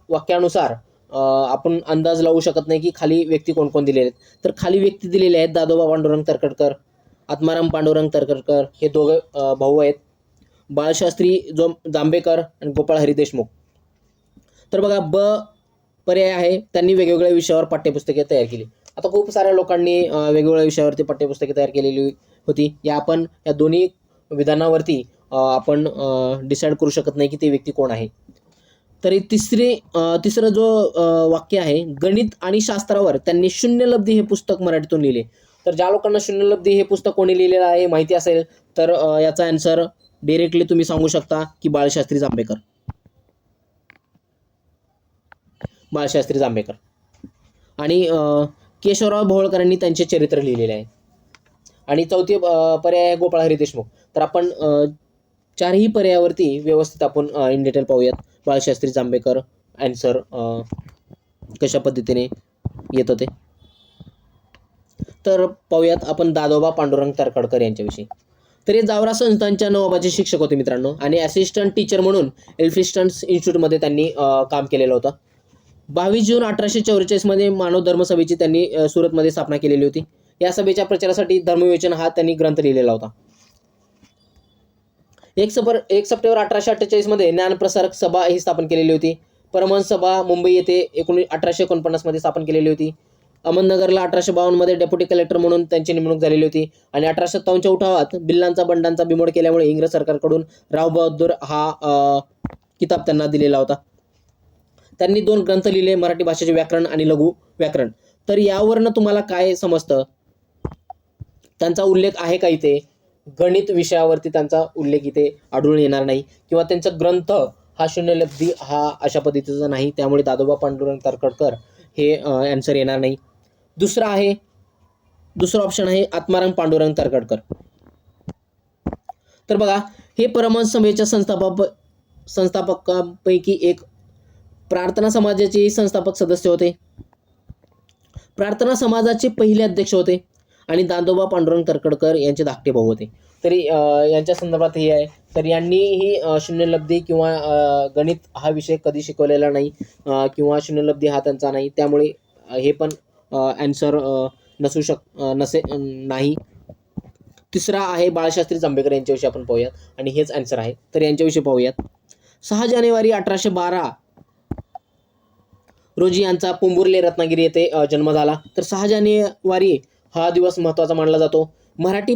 वाक्यानुसार आपण अंदाज लावू शकत नाही की खाली व्यक्ती कोण कोण दिलेले आहेत. तर खाली व्यक्ती दिलेले आहेत दादोबा पांडुरंग तरखडकर, आत्माराम पांडुरंग तरखडकर हे दोघे भाऊ आहेत, बाळशास्त्री जांभेकर आणि गोपाळ हरी देशमुख. तर बघा पर्याय आहे त्यांनी वेगवेगळ्या विषयावर पाठ्यपुस्तके तयार केली. आता खूप साऱ्या लोकांनी वेगवेगळ्या विषयावरती पाठ्यपुस्तके तयार केलेली होती. आपण या दोन्ही विधानावरती आपण डिसाईड करू शकत नाही की ते व्यक्ती कोण आहे. तरी तिसरं जो वाक्य आहे, गणित आणि शास्त्रावर त्यांनी शून्यलब्धी हे पुस्तक मराठीतून लिहिले. तर ज्या लोकांना शून्यलब्धी हे पुस्तक कोणी लिहिलेलं आहे माहिती असेल तर याचा आन्सर डायरेक्टली तुम्ही सांगू शकता की बाळशास्त्री जांभेकर. बाळशास्त्री जांभेकर. आणि केशवराव भोवळकरांनी त्यांचे चरित्र लिहिलेले आहे. आणि चौथी पर्याय आहे गोपाळ हरी देशमुख. तर आपण चारही पर्यायावरती व्यवस्थित आपण इन डिटेल पाहूयात. बाळशास्त्री जांभेकर आन्सर कशा पद्धतीने येत होते. तर पाहूयात आपण दादोबा पांडुरंग तरखडकर यांच्याविषयी. तर हे जावरा संस्थांच्या नवाबाचे शिक्षक होते मित्रांनो आणि असिस्टंट टीचर म्हणून एल्फिन्स्टन इन्स्टिट्यूटमध्ये त्यांनी काम केलेलं होतं. 22 जून 1844 मध्ये मानव धर्म सभेची त्यांनी सुरतमध्ये स्थापना केलेली होती. या सभेच्या प्रचारासाठी धर्मविवेचन हा त्यांनी ग्रंथ लिहिलेला होता. 1 सप्टेंबर 1848 मध्ये ज्ञानप्रसारक सभा ही स्थापन केलेली होती. परमहंस सभा मुंबई येथे 1849 मध्ये स्थापन केलेली होती. अहमदनगरला 1852 मध्ये डेप्युटी कलेक्टर म्हणून त्यांची नेमणूक झालेली होती. आणि 1857च्या उठावात बिल्लांचा बंडांचा बिमोड केल्यामुळे इंग्रज सरकारकडून राव बहादूर हा किताब त्यांना दिलेला होता. त्यांनी 2 ग्रंथ लिहिले, मराठी भाषेचे व्याकरण आणि लघु व्याकरण. तर यावरनं तुम्हाला काय समजतं, त्यांचा उल्लेख आहे का इथे? गणित विषयावरती त्यांचा उल्लेख इथे आढळून येणार नाही किंवा त्यांचा ग्रंथ हा शून्यलब्धी हा अशा पद्धतीचा नाही. त्यामुळे दादोबा पांडुरंग तरखडकर हे आन्सर येणार नाही. दुसरा ऑप्शन आहे आत्माराम पांडुरंग तरखडकर. तर बघा, हे परमहंस सभेच्या संस्थापकांपैकी एक प्रार्थना समाजाचे संस्थापक सदस्य होते. प्रार्थना समाजाचे पहिले अध्यक्ष होते आणि दादोबा पांडुरंग तरखडकर यांचे धाकटे भाऊ होते. तरी यांच्या संदर्भात हे आहे. तर यांनीही शून्यलब्धी किंवा गणित हा विषय कधी शिकवलेला नाही किंवा शून्यलब्धी हा त्यांचा नाही. त्यामुळे हे पण आन्सर नाही. तिसरा आहे बाळशास्त्री जांभेकर यांच्याविषयी आपण पाहूयात आणि हेच आन्सर आहे. तर यांच्याविषयी पाहूयात. 6 जानेवारी 1812 रोजी यांचा पोंबुर्ले रत्नागिरी येथे जन्म झाला. तर 6 जानेवारी हा दिवस महत्त्वाचा मानला जातो. मराठी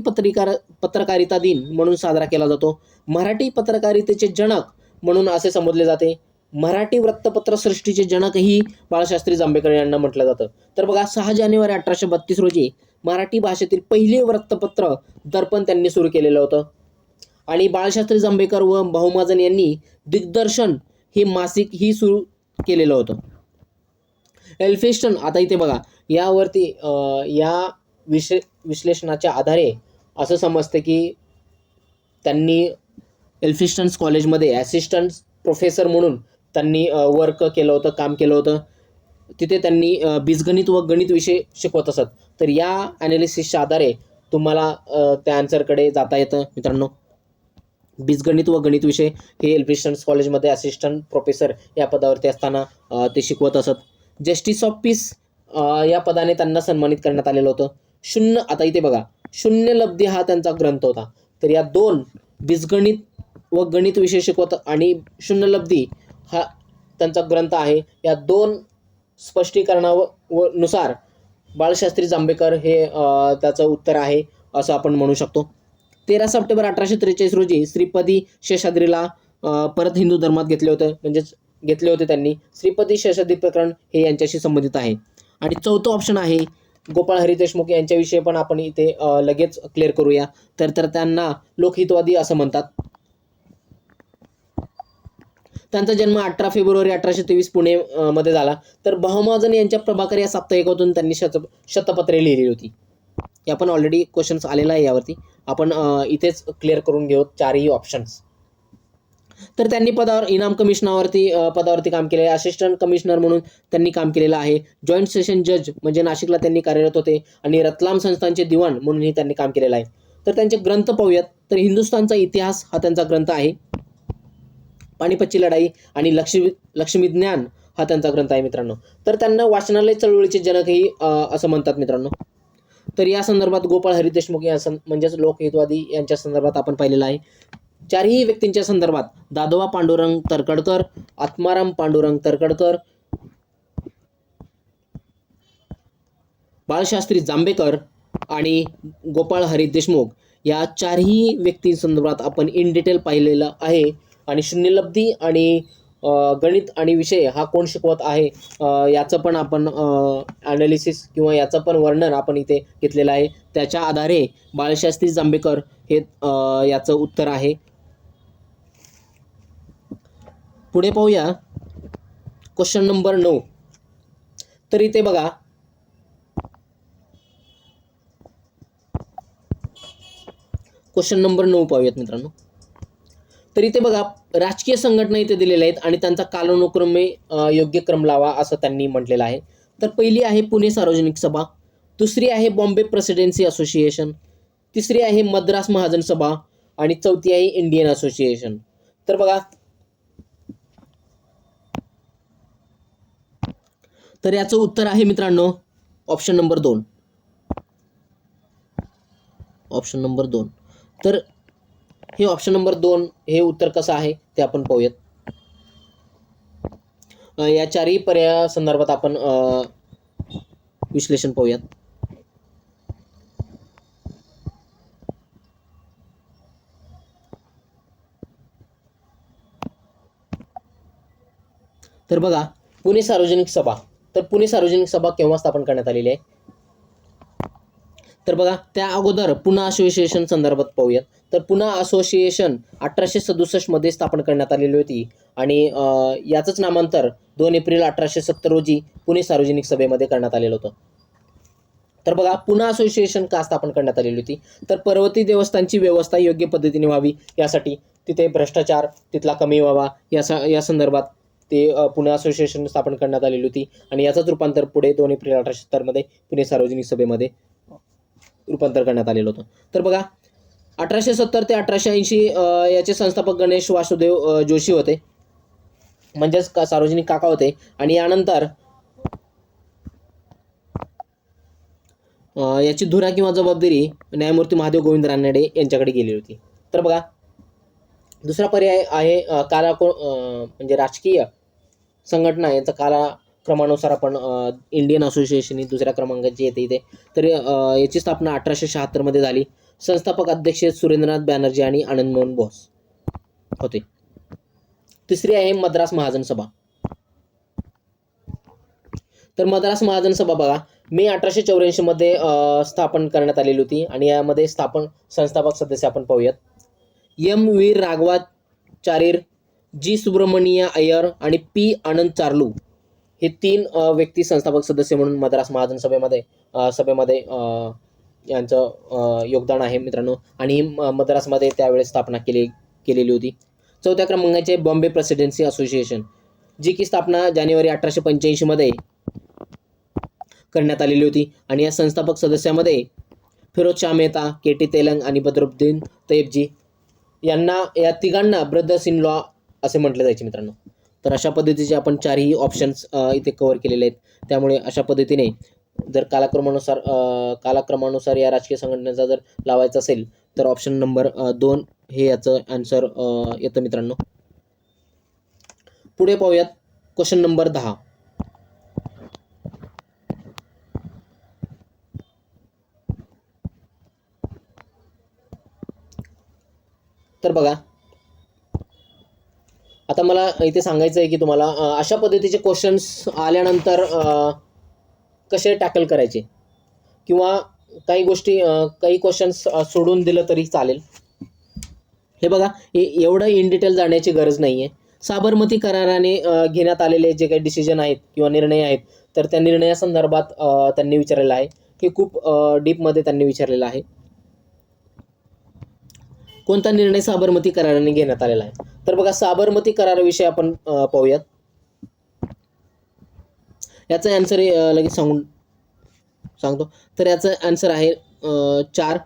पत्रकारिता दिन म्हणून साजरा केला जातो. मराठी पत्रकारितेचे जनक म्हणून असे संबोधले जाते. मराठी वृत्तपत्र सृष्टीचे जनकही बाळशास्त्री जांभेकर यांना म्हटलं जातं. तर बघा, 6 जानेवारी 1832 रोजी मराठी भाषेतील पहिले वृत्तपत्र दर्पण त्यांनी सुरू केलेलं होतं. आणि बाळशास्त्री जांभेकर व भाऊ महाजन यांनी दिग्दर्शन हे मासिक ही सुरू केलेलं होतं. एल्फिन्स्टन, आता इथे बघा, यावरती या विश्लेषणाच्या आधारे असं समजतं की त्यांनी एल्फिन्स्टन कॉलेजमध्ये असिस्टंट प्रोफेसर म्हणून त्यांनी वर्क केलं होतं, काम केलं होतं. तिथे त्यांनी बीजगणित व गणित विषय शिकवत असत. तर या ॲनालिसिसच्या आधारे तुम्हाला त्या आन्सरकडे जाता येतं मित्रांनो. बीजगणित व गणित विषय हे एल्फिन्स्टन कॉलेजमध्ये असिस्टंट प्रोफेसर या पदावरती असताना ते शिकवत असत. जस्टिस ऑफ पीस या पदाने त्यांना सन्मानित करण्यात आलेलं होतं. आता इथे बघा, शून्यलब्धी हा त्यांचा ग्रंथ होता. तर या 2 बीजगणित व गणित विषय शिकवत आणि शून्यलब्धी हा त्यांचा ग्रंथ आहे. या 2 स्पष्टीकरणानुसार बाळशास्त्री जांभेकर हे त्याचं उत्तर आहे असं आपण म्हणू शकतो. 13 सप्टेंबर 1843 रोजी श्रीपदी शेषाद्रीला परत हिंदू धर्मात घेतले होते त्यांनी. श्रीपदी शेषाद्री प्रकरण हे यांच्याशी संबंधित आहे. आणि चौथं ऑप्शन आहे गोपाळ हरी देशमुख यांच्याविषयी पण आपण इथे लगेच क्लिअर करूया. तर त्यांना लोकहितवादी असं म्हणतात. त्यांचा जन्म 18 फेब्रुवारी 1823 पुणे मध्ये झाला. तर भाऊ महाजन यांच्या प्रभाकर या साप्ताहिकातून त्यांनी शतपत्रे लिहिली होती. या पण ऑलरेडी क्वेश्चन्स आलेला आहे, यावरती आपण इथेच क्लिअर करून घेऊ 4ही ऑप्शन्स. तर त्यांनी इनाम पदावरती काम केले. असिस्टंट कमिशनर म्हणून त्यांनी काम केलेलं आहे. जॉईंट सेशन जज म्हणजे नाशिकला त्यांनी कार्यरत होते आणि रतलाम संस्थानचे दिवाण म्हणूनही त्यांनी काम केलेलं आहे. तर त्यांचे ग्रंथ पाहूयात. तर हिंदुस्थानचा इतिहास हा त्यांचा ग्रंथ आहे. पानिपतची लढाई आणि लक्ष्मीज्ञान हा त्यांचा ग्रंथ आहे मित्रांनो. तर त्यांना वाचनालय चळवळीचे जनकही असं म्हणतात मित्रांनो. तर या संदर्भात गोपाळ हरी देशमुख या म्हणजेच लोकहितवादी यांच्या संदर्भात आपण पाहिलेलं आहे. 4ही व्यक्तींच्या संदर्भात दादोबा पांडुरंग तरखडकर, आत्माराम पांडुरंग तरखडकर, बाळशास्त्री जांभेकर आणि गोपाळ हरी देशमुख या 4ही व्यक्तींसंदर्भात आपण इन डिटेल पाहिलेलं आहे. आणि शून्यलब्धी आणि गणित आणि विषय हा कोण शिकवत आहे याचं पण आपण ॲनालिसिस किंवा याचं पण वर्णन आपण इथे घेतलेलं आहे. त्याच्या आधारे बाळशास्त्री जांभेकर हे याचं उत्तर आहे. पुढे पाहूया क्वेश्चन नंबर 9. तर इथे बघा क्वेश्चन नंबर 9 पाहूयात मित्रांनो. तर इथे बघा राजकीय संघटना इथे दिलेल्या आहेत आणि त्यांचा कालानुक्रमे योग्य क्रम लावा असं त्यांनी म्हटलेलं आहे. तर पहिली आहे पुणे सार्वजनिक सभा, दुसरी आहे बॉम्बे प्रेसिडेन्सी असोसिएशन, तिसरी आहे मद्रास महाजन सभा आणि चौथी आहे इंडियन असोसिएशन. तर बघा तर याचं उत्तर आहे मित्रांनो ऑप्शन नंबर 2. Option number 2. तर हे ऑप्शन नंबर 2 हे उत्तर कसं आहे ते आपण पाहूयात. या चारही पर्याया संदर्भात आपण विश्लेषण पाहूयात. तर बघा पुणे सार्वजनिक सभा. तर पुणे सार्वजनिक सभा केव्हा स्थापन करण्यात आलेली आहे? तर बघा त्या अगोदर पुणा असोसिएशन संदर्भात पाहूयात. तर पुणा असोसिएशन 1867 मध्ये स्थापन करण्यात आलेली होती आणि याचंच नामांतर 2 एप्रिल 1870 रोजी पुणे सार्वजनिक सभेमध्ये करण्यात आलेलं होतं. तर बघा पुणा असोसिएशन का स्थापन करण्यात आलेली होती? तर पर्वती देवस्थानची व्यवस्था योग्य पद्धतीने व्हावी यासाठी, तिथे भ्रष्टाचार तिथला कमी व्हावा या संदर्भात ते पुणे असोसिएशन स्थापन करण्यात आलेली होती आणि याचंच रूपांतर पुढे 2 एप्रिल 1870 मध्ये पुणे सार्वजनिक सभेमध्ये रूपांतर करण्यात आलेलं होतं. तर बघा 1870 ते 1880 याचे संस्थापक गणेश वासुदेव जोशी होते, म्हणजेच सार्वजनिक काका होते. आणि यानंतर याची धुरा किंवा जबाबदारी न्यायमूर्ती महादेव गोविंद रानडे यांच्याकडे गेली होती. तर बघा दुसरा पर्याय आहे म्हणजे राजकीय संघटना यांचा कालक्रमानुसार आपण इंडियन असोसिएशन ही दुसऱ्या क्रमांकाची येते इथे. तर याची स्थापना 1876 मध्ये झाली. संस्थापक अध्यक्ष सुरेंद्रनाथ बॅनर्जी आणि आनंद मोहन बोस होते. तिसरी आहे मद्रास महाजन सभा. तर मद्रास महाजन सभा बघा मे 1884 मध्ये स्थापन करण्यात आलेली होती आणि यामध्ये संस्थापक सदस्य आपण पाहूयात. एम वीर राघवाचार्य, जी सुब्रमण्य अय्यर आणि पी आनंद चार्लू हे 3 व्यक्ती संस्थापक सदस्य म्हणून मद्रास महाजन सभेमध्ये यांचं योगदान आहे मित्रांनो. आणि मद्रासमध्ये त्यावेळेस स्थापना केलेली होती. चौथ्या क्रमांकाचे बॉम्बे प्रेसिडेन्सी असोसिएशन, जी की स्थापना जानेवारी 1885 मध्ये करण्यात आलेली होती आणि या संस्थापक सदस्यामध्ये फिरोज शाह मेहता, के टी तेलंग आणि बद्रुद्दीन तय्यबजी या तिघांना ब्रदर्स इन लॉ असे म्हटले जायचे मित्रांनो. तर अशा पद्धतीचे आपण चारही ऑप्शन्स इथे कव्हर केलेले आहेत. त्यामुळे अशा पद्धतीने जर कालक्रमानुसार या राजकीय संघटनेचा जर लावायचा असेल तर ऑप्शन नंबर 2 हे याचं आन्सर येतं मित्रांनो. पुढे पाहूयात क्वेश्चन नंबर 10. तर बघा आता मला इथे सांगायचं आहे की तुम्हाला अशा पद्धतीचे क्वेश्चन्स आल्यानंतर कसे टॅकल करायचे किंवा काही क्वेश्चन्स सोडून दिलं तरी चालेल. हे बघा एवढं इन डिटेल जाण्याची गरज नाही आहे. साबरमती कराराने घेण्यात आलेले जे काही डिसिजन आहेत किंवा निर्णय आहेत तर त्या निर्णयासंदर्भात त्यांनी विचारलेलं आहे की खूप डीपमध्ये त्यांनी विचारलेलं आहे. कोणता निर्णय साबरमती कराराने घेण्यात आलेला आहे? तर बघा साबरमती कराराविषयी आपण पाहूयात. याचा आन्सर लगेच सांगतो. तर याचं आन्सर आहे 4.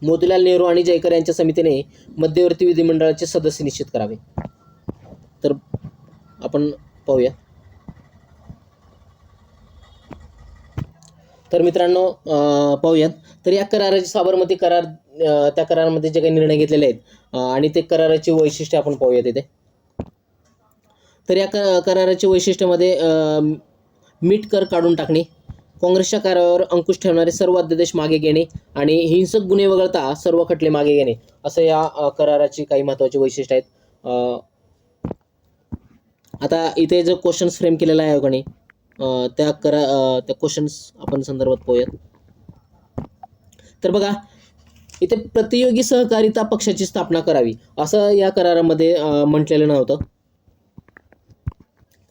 मोतीलाल नेहरू आणि जयकर यांच्या समितीने मध्यवर्ती विधिमंडळाचे सदस्य निश्चित करावे. तर आपण पाहूया. तर मित्रांनो पाहूयात. तर या कराराचे साबरमती करार त्या करारामध्ये जे काही निर्णय घेतलेले आहेत आणि ते कराराची वैशिष्ट्य आपण पाहूयात इथे. तर या कराराच्या वैशिष्ट्यामध्ये मीठ कर काढून टाकणे, काँग्रेसच्या कार्यावर अंकुश ठेवणारे सर्व अध्यादेश मागे घेणे आणि हिंसक गुन्हे वगळता सर्व खटले मागे घेणे असं या कराराची काही महत्त्वाची वैशिष्ट्य आहेत. आता इथे जो क्वेश्चन्स फ्रेम केलेला आहे का नाही, त्या क्वेश्चन्स आपण संदर्भात पाहूयात. तर बघा, इथे प्रतियोगी सहकारिता पक्षाची स्थापना करावी असं या करारामध्ये म्हटलेलं नव्हतं,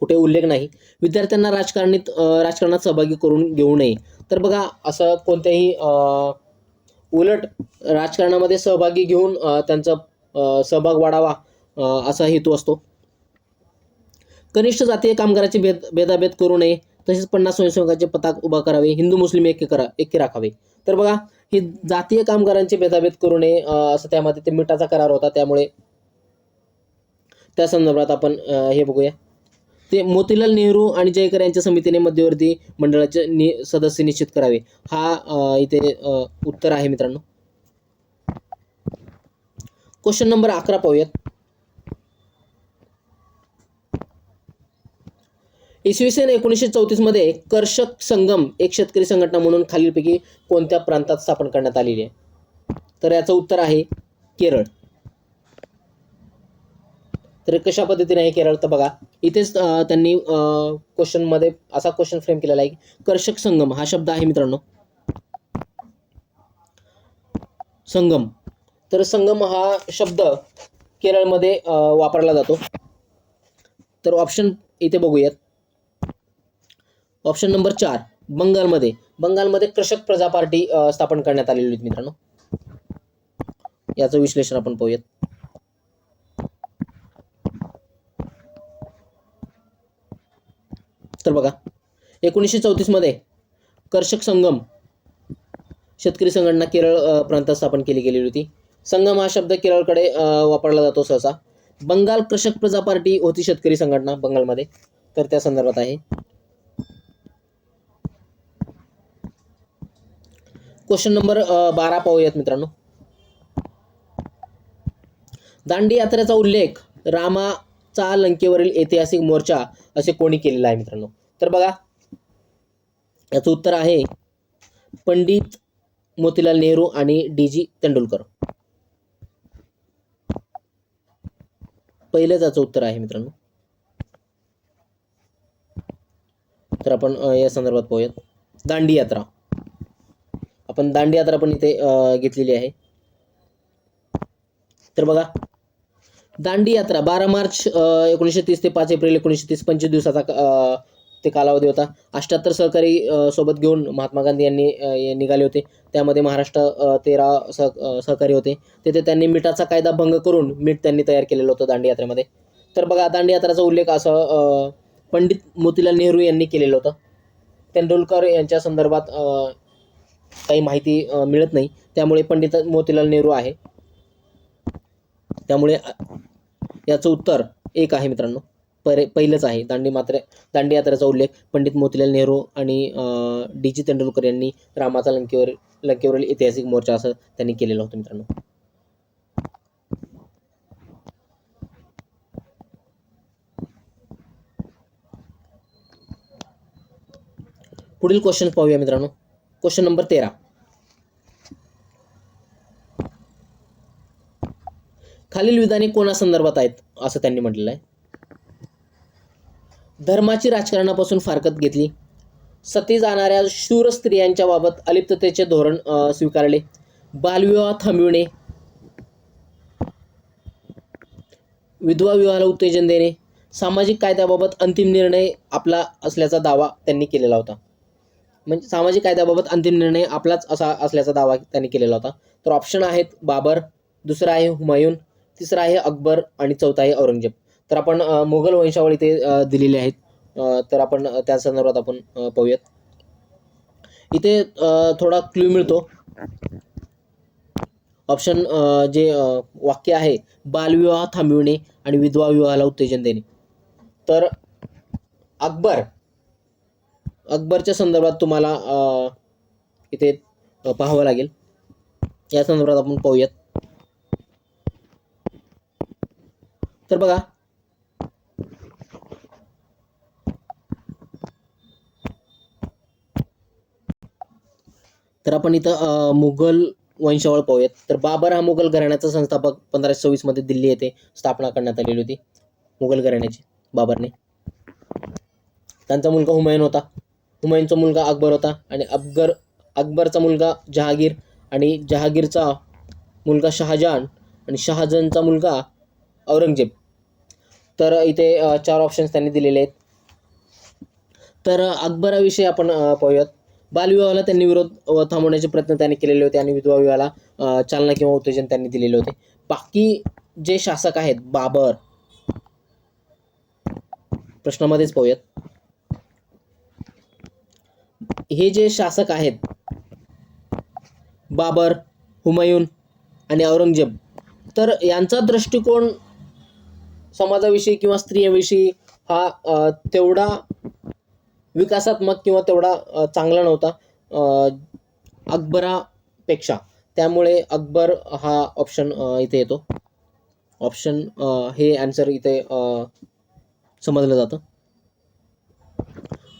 कुठे उल्लेख नाही. विद्यार्थ्यांना राजकारणात सहभागी करून घेऊ नये. तर बघा, असं कोणत्याही उलट राजकारणामध्ये सहभागी घेऊन त्यांचा सहभाग वाढावा असा हेतू असतो. कनिष्ठ जातीय कामगाराचे भेदाभेद करू नये. तसेच 50 स्वयंसेवकांचे पताक उभा करावे. हिंदू मुस्लिम ऐक्य राखावे. तर बघा, हे जातीय कामगारांचे भेदाभेद करू नये असं त्यामध्ये ते मिठाचा करार होता. त्यामुळे त्या संदर्भात आपण हे बघूया. ते मोतीलाल नेहरू आणि जयकर यांच्या समितीने मध्यवर्ती मंडळाचे सदस्य निश्चित करावे. हा इथे उत्तर आहे मित्रांनो. क्वेश्चन नंबर 11 पाहूयात. इसवी सन 1934 मध्ये कर्षक संगम एक शेतकरी संघटना म्हणून खालीलपैकी कोणत्या प्रांतात स्थापन करण्यात आलेली आहे? तर याचं उत्तर आहे केरळ. तर कशा पद्धतीने आहे केरळ? तर बघा, इथेच त्यांनी क्वेश्चन मध्ये असा क्वेश्चन फ्रेम केलेला आहे की कर्षक संगम हा शब्द आहे मित्रांनो, संगम. तर संगम हा शब्द केरळमध्ये वापरला जातो. तर ऑप्शन इथे बघूयात. ऑप्शन नंबर 4 बंगालमध्ये कृषक प्रजा पार्टी स्थापन करण्यात आलेली होती मित्रांनो. याचं विश्लेषण आपण पाहूयात. तर बघा, 1934 मध्ये कर्षक संगम शेतकरी संघटना केरळ प्रांतात स्थापन केली गेलेली होती. संगम हा शब्द केरळकडे वापरला जातो सहसा. बंगाल कृषक प्रजा पार्टी होती शेतकरी संघटना बंगालमध्ये. तर त्या संदर्भात आहे. क्वेश्चन नंबर 12 पाहूयात मित्रांनो. दांडी यात्रेचा उल्लेख रामाचा लंकेवरील ऐतिहासिक मोर्चा असे कोणी केलेला आहे मित्रांनो? तर बघा, याचं उत्तर आहे पंडित मोतीलाल नेहरू आणि डी.जी. तेंडुलकर. पहिलेच याचं उत्तर आहे मित्रांनो. तर आपण या संदर्भात पाहूयात. दांडी यात्रा, आपण दांडी यात्रा पण इथे घेतलेली आहे. तर बघा, दांडी यात्रा 12 मार्च 1930 ते 5 एप्रिल 1930 25 दिवसाचा ते कालावधी होता. 78 सहकारी सोबत घेऊन महात्मा गांधी यांनी निघाले होते. त्यामध्ये महाराष्ट्र 13 सहकारी होते. तिथे त्यांनी मिठाचा कायदा भंग करून मीठ त्यांनी तयार केलेलं होतं दांडी यात्रेमध्ये. तर बघा, दांडी यात्रेचा उल्लेख असं पंडित मोतीलाल नेहरू यांनी केलेलं होतं. तेंडुलकर यांच्या संदर्भात काही माहिती मिळत नाही. त्यामुळे पंडित मोतीलाल नेहरू आहे. त्यामुळे याचं उत्तर 1 आहे मित्रांनो. पहिलंच आहे. दांडी यात्रेचा उल्लेख पंडित मोतीलाल नेहरू आणि डी.जी. तेंडुलकर यांनी रामाचा लंकेवरील ऐतिहासिक मोर्चा असं त्यांनी केलेलं होतं मित्रांनो. पुढील क्वेश्चन पाहूया मित्रांनो. Question number 13. खालील विधाने कोणासंदर्भात आहेत असं त्यांनी म्हटलेलं आहे. धर्माची राजकारणापासून फारकत घेतली. सती जाणाऱ्या शूर स्त्रियांच्या बाबत अलिप्ततेचे धोरण स्वीकारले. बालविवाह थांबविणे. विधवा विवाहाला उत्तेजन देणे. सामाजिक कायद्याबाबत अंतिम निर्णय आपला असल्याचा दावा त्यांनी केलेला होता. म्हणजे सामाजिक कायद्याबाबत अंतिम निर्णय आपलाच असा असल्याचा दावा त्यांनी केलेला होता. तर ऑप्शन आहेत बाबर, दुसरा आहे हुमायून, तिसरा आहे अकबर आणि चौथा आहे औरंगजेब. तर आपण मुघल वंशावळी ते दिलेले आहेत. तर आपण त्या संदर्भात आपण पाहूयात. इथे थोडा क्लू मिळतो. ऑप्शन जे वाक्य आहे बालविवाह थांबविणे आणि विधवा विवाहाला उत्तेजन देणे. तर अकबरच्या संदर्भात तुम्हाला इथे पाहावं लागेल. या संदर्भात आपण पाहूयात. तर बघा, तर आपण इथं मुघल वंशावळ पाहूयात. तर बाबर हा मुघल घराण्याचा संस्थापक 1526 मध्ये दिल्ली येथे स्थापना करण्यात आलेली होती मुघल घराण्याची. बाबरने. त्यांचा मुलगा हुमायून होता, हुमायूनचा मुलगा अकबर होता, आणि अकबरचा मुलगा जहागीर, आणि जहागीरचा मुलगा शहाजहान, आणि शहाजहानचा मुलगा औरंगजेब. तर इथे 4 ऑप्शन्स त्यांनी दिलेले आहेत. तर अकबराविषयी आपण पाहूयात. बालविवाहाला त्यांनी विरोध थांबवण्याचे प्रयत्न त्यांनी केलेले होते, आणि विधवा विवाहाला चालना किंवा उत्तेजन त्यांनी दिलेले होते. बाकी जे शासक आहेत बाबर, प्रश्नामध्येच पाहूयात. हे जे शासक आहेत बाबर, हुमायून आणि औरंगजेब, तर यांचा दृष्टिकोन समाजाविषयी किंवा स्त्रियांविषयी हा तेवढा विकासात्मक किंवा तेवढा चांगला नव्हता अकबरापेक्षा. त्यामुळे अकबर हा ऑप्शन इथे येतो. ऑप्शन हे आन्सर इथे समजलं जातं.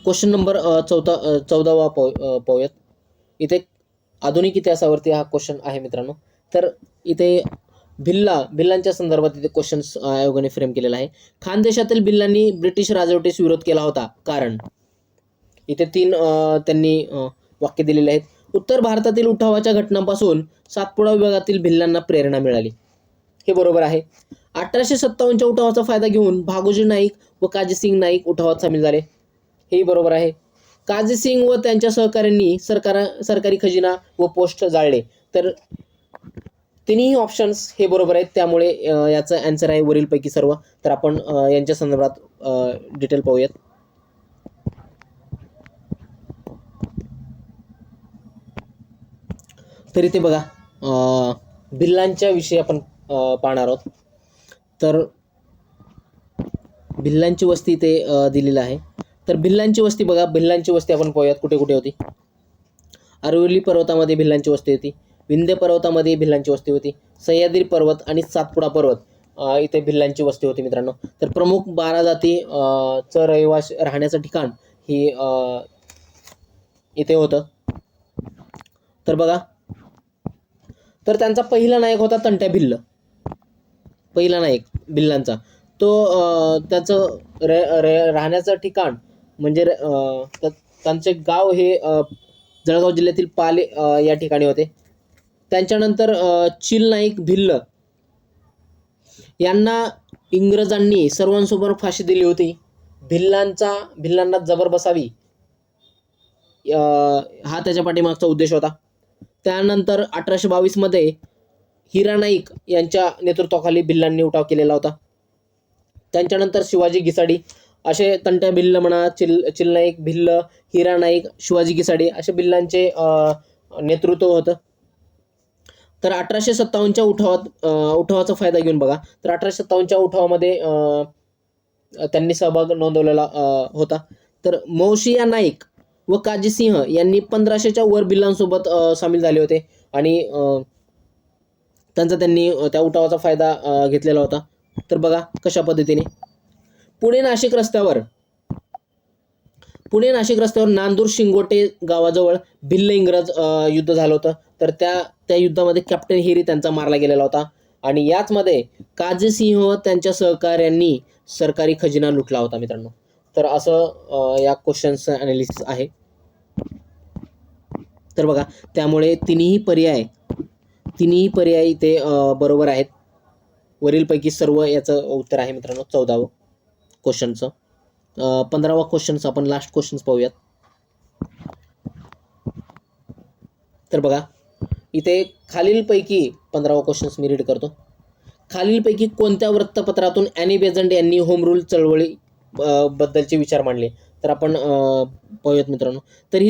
क्वेश्चन नंबर 14वा पाहूयात. इथे आधुनिक इतिहासावरती हा क्वेश्चन आहे मित्रांनो. तर इथे भिल्लांच्या संदर्भात इथे क्वेश्चन्स आयोगाने फ्रेम केलेला आहे. खानदेशातील भिल्लांनी ब्रिटिश राजवटीस विरोध केला होता, कारण. इथे 3 त्यांनी वाक्य दिलेले आहेत. उत्तर भारतातील उठावाच्या घटनांपासून सातपुडा विभागातील भिल्लांना प्रेरणा मिळाली. हे बरोबर आहे. 1857च्या उठावाचा फायदा घेऊन भागोजी नाईक व काजीसिंग नाईक उठावात सामील झाले. हेही बरोबर आहे. काजीसिंग व त्यांच्या सहकाऱ्यांनी सरकारी खजिना व पोस्ट जाळले. तर तिन्ही ऑप्शन्स हे बरोबर आहेत. त्यामुळे याचं आन्सर आहे वरीलपैकी सर्व. तर आपण यांच्या संदर्भात डिटेल पाहूयात. तर इथे बघा भिल्लांच्या विषयी आपण पाहणार आहोत. तर भिल्लांची वस्ती इथे दिलेली आहे. तर भिल्लांची वस्ती बघा, भिल्लांची वस्ती आपण पाहूयात कुठे कुठे होती. अरवली पर्वतामध्ये भिल्लांची वस्ती होती, विंध्य पर्वतामध्ये भिल्लांची वस्ती होती, सह्याद्री पर्वत आणि सातपुडा पर्वत इथे भिल्लांची वस्ती होती मित्रांनो. तर प्रमुख 12 जाती च रहिवासी राहण्याचं ठिकाण ही इथे होतं. तर बघा, तर त्यांचा पहिला नायक होता तंट्या भिल्ल. पहिला नायक भिल्लांचा तो त्याचं राहण्याचं ठिकाण म्हणजे त्यांचे गाव हे जळगाव जिल्ह्यातील पाले या ठिकाणी होते. त्यांच्यानंतर चिल नाईक भिल्ल यांना इंग्रजांनी सर्वांसमोर फाशी दिली होती. भिल्लांना जबर बसावी हा त्याच्या पाठीमागचा उद्देश होता. त्यानंतर 1822 मध्ये हिरा नाईक यांच्या नेतृत्वाखाली भिल्लांनी उठाव केलेला होता. त्यांच्यानंतर शिवाजी घिसाडी असे तंट्या भिल्ल म्हणा, चिल नाईक भिल्ल, हिरा नाईक, शिवाजी घिसाडी असे भिल्लांचे नेतृत्व होतं. तर 1857च्या उठावाचा फायदा घेऊन बघा, तर 1857च्या उठावामध्ये त्यांनी सहभाग नोंदवलेला होता. तर मौशिया नाईक व काजीसिंह यांनी 1500च्या वर भिल्लांसोबत सामील झाले होते, आणि त्यांनी त्या उठावाचा फायदा घेतलेला होता. तर बघा कशा पद्धतीने पुणे नाशिक रस्त्यावर नांदूर शिंगोटे गावाजवळ भिल्ल इंग्रज युद्ध झालं होतं. तर त्या युद्धामध्ये कॅप्टन हिरी त्यांचा मारला गेलेला होता, आणि याचमध्ये काजीसिंह व त्यांच्या सहकाऱ्यांनी सरकारी खजिना लुटला होता मित्रांनो. तर असं या क्वेश्चनचं अनालिसिस आहे. तर बघा, त्यामुळे तिन्ही पर्याय इथे बरोबर आहेत. वरीलपैकी सर्व याचं उत्तर आहे मित्रांनो 14वं क्वेश्चनचं. 15वा क्वेश्चनचं आपण लास्ट क्वेश्चन्स पाहूयात. तर बघा, इथे खालीलपैकी 15वा क्वेश्चन्स मी रीड करतो. खालीलपैकी कोणत्या वृत्तपत्रातून ॲनी बेझंट यांनी होम रूल चळवळी बद्दलचे विचार मांडले? तर आपण पाहूयात मित्रांनो. तर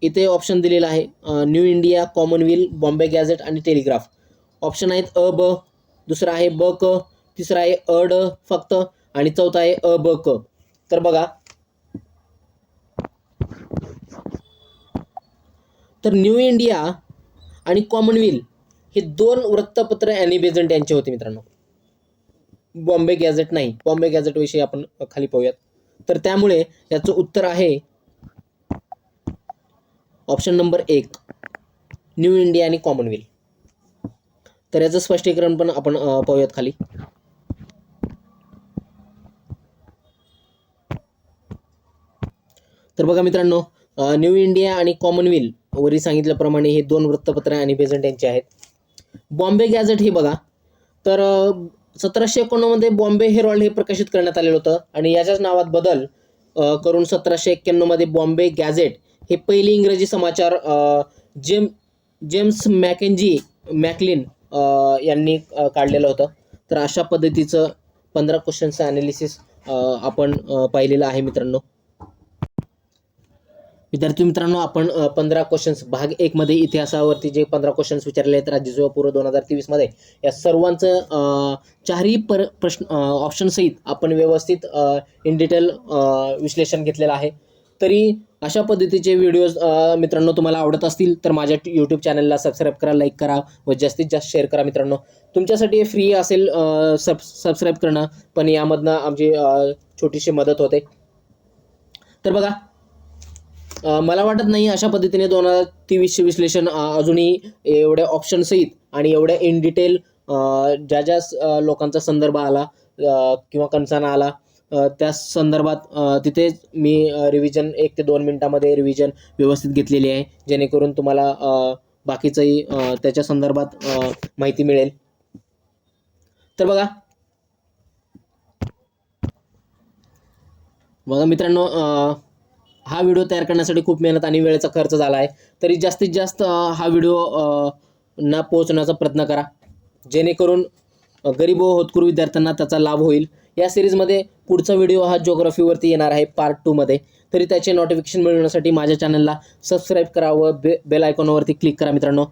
इथे ऑप्शन दिलेला आहे new India, Commonwealth, Bombay gadget आणि टेलिग्राफ. ऑप्शन आहेत अ, ब, दुसरा आहे ब, क, तिसरा आहे अ, ड फक्त, आणि चौथा आहे अ, ब, क. तर बघा, तर न्यू इंडिया आणि कॉमनवेल्थ हे 2 वृत्तपत्र ॲनी बेझंट यांचे होते मित्रांनो. बॉम्बे गॅझेट नाही. बॉम्बे गॅझेट विषयी आपण खाली पाहूयात. तर त्यामुळे याचं उत्तर आहे ऑप्शन नंबर 1 न्यू इंडिया आणि कॉमनवेल्थ. तर याचं स्पष्टीकरण पण आपण पाहूयात खाली. तर बघा मित्रांनो, न्यू इंडिया आणि कॉमनवेल्थ वरील सांगितल्याप्रमाणे हे 2 वृत्तपत्र आणि बेझंट यांचे आहेत. बॉम्बे गॅझेट हे बघा, तर 1791 मध्ये बॉम्बे हेरॉल्ड हे प्रकाशित करण्यात आलेलं होतं आणि याच्याच नावात बदल करून 1791 मध्ये बॉम्बे गॅझेट हे पहिली इंग्रजी समाचार जेम्स मॅकलिन यांनी काढलेलं होतं. तर अशा पद्धतीचं 15 क्वेश्चनचं ॲनालिसिस आपण पाहिलेलं आहे मित्रांनो. विद्यार्थी मित्रांनो, आपण 15 क्वेश्चन्स भाग 1 मध्ये इतिहासावरती जे 15 क्वेश्चन्स विचारले आहेत राज्यसेवापूर्व 2023 मध्ये, या सर्वांचं चारही प्रश्न ऑप्शन सहित आपण व्यवस्थित इन डिटेल विश्लेषण घेतलेलं आहे. तरी अशा पद्धतीचे व्हिडिओज मित्रांनो तुम्हाला आवडत असतील तर माझ्या यूट्यूब चॅनलला सबस्क्राईब करा, लाईक करा व जास्तीत जास्त शेअर करा मित्रांनो. तुमच्यासाठी फ्री असेल सबस्क्राईब करणं, पण यामधनं आमची छोटीशी मदत होते. तर बघा, मला वाटत नाही अशा पद्धतीने 2023 विश्लेषण अजूनही एवढ्या ऑप्शन सहित आणि एवढ्या इन डिटेल ज्या लोकांचा संदर्भ आला किंवा कन्साना आला त्या संदर्भात तिथे मी रिव्हिजन 1 ते 2 मिनिटामध्ये रिव्हिजन व्यवस्थित घेतलेली आहे, जेणेकरून तुम्हाला बाकीचंही त्याच्या संदर्भात माहिती मिळेल. तर बघा मित्रांनो, हा व्हिडिओ तयार करण्यासाठी खूप मेहनत आणि वेळेचा खर्च झाला आहे. तरी जास्तीत जास्त हा व्हिडिओ ना पोहोचण्याचा प्रयत्न करा, जेणेकरून गरीब व होतकरू विद्यार्थ्यांना त्याचा लाभ होईल. या सिरीजमध्ये पुढचा व्हिडिओ हा जिओग्राफीवरती येणार आहे पार्ट 2 मध्ये. तरी त्याचे नोटिफिकेशन मिळवण्यासाठी माझ्या चॅनलला सबस्क्राईब करा व बेल आयकॉनवरती क्लिक करा मित्रांनो.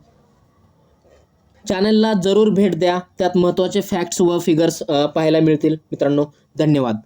चॅनलला जरूर भेट द्या, त्यात महत्त्वाचे फॅक्ट्स व फिगर्स पाहायला मिळतील मित्रांनो. धन्यवाद.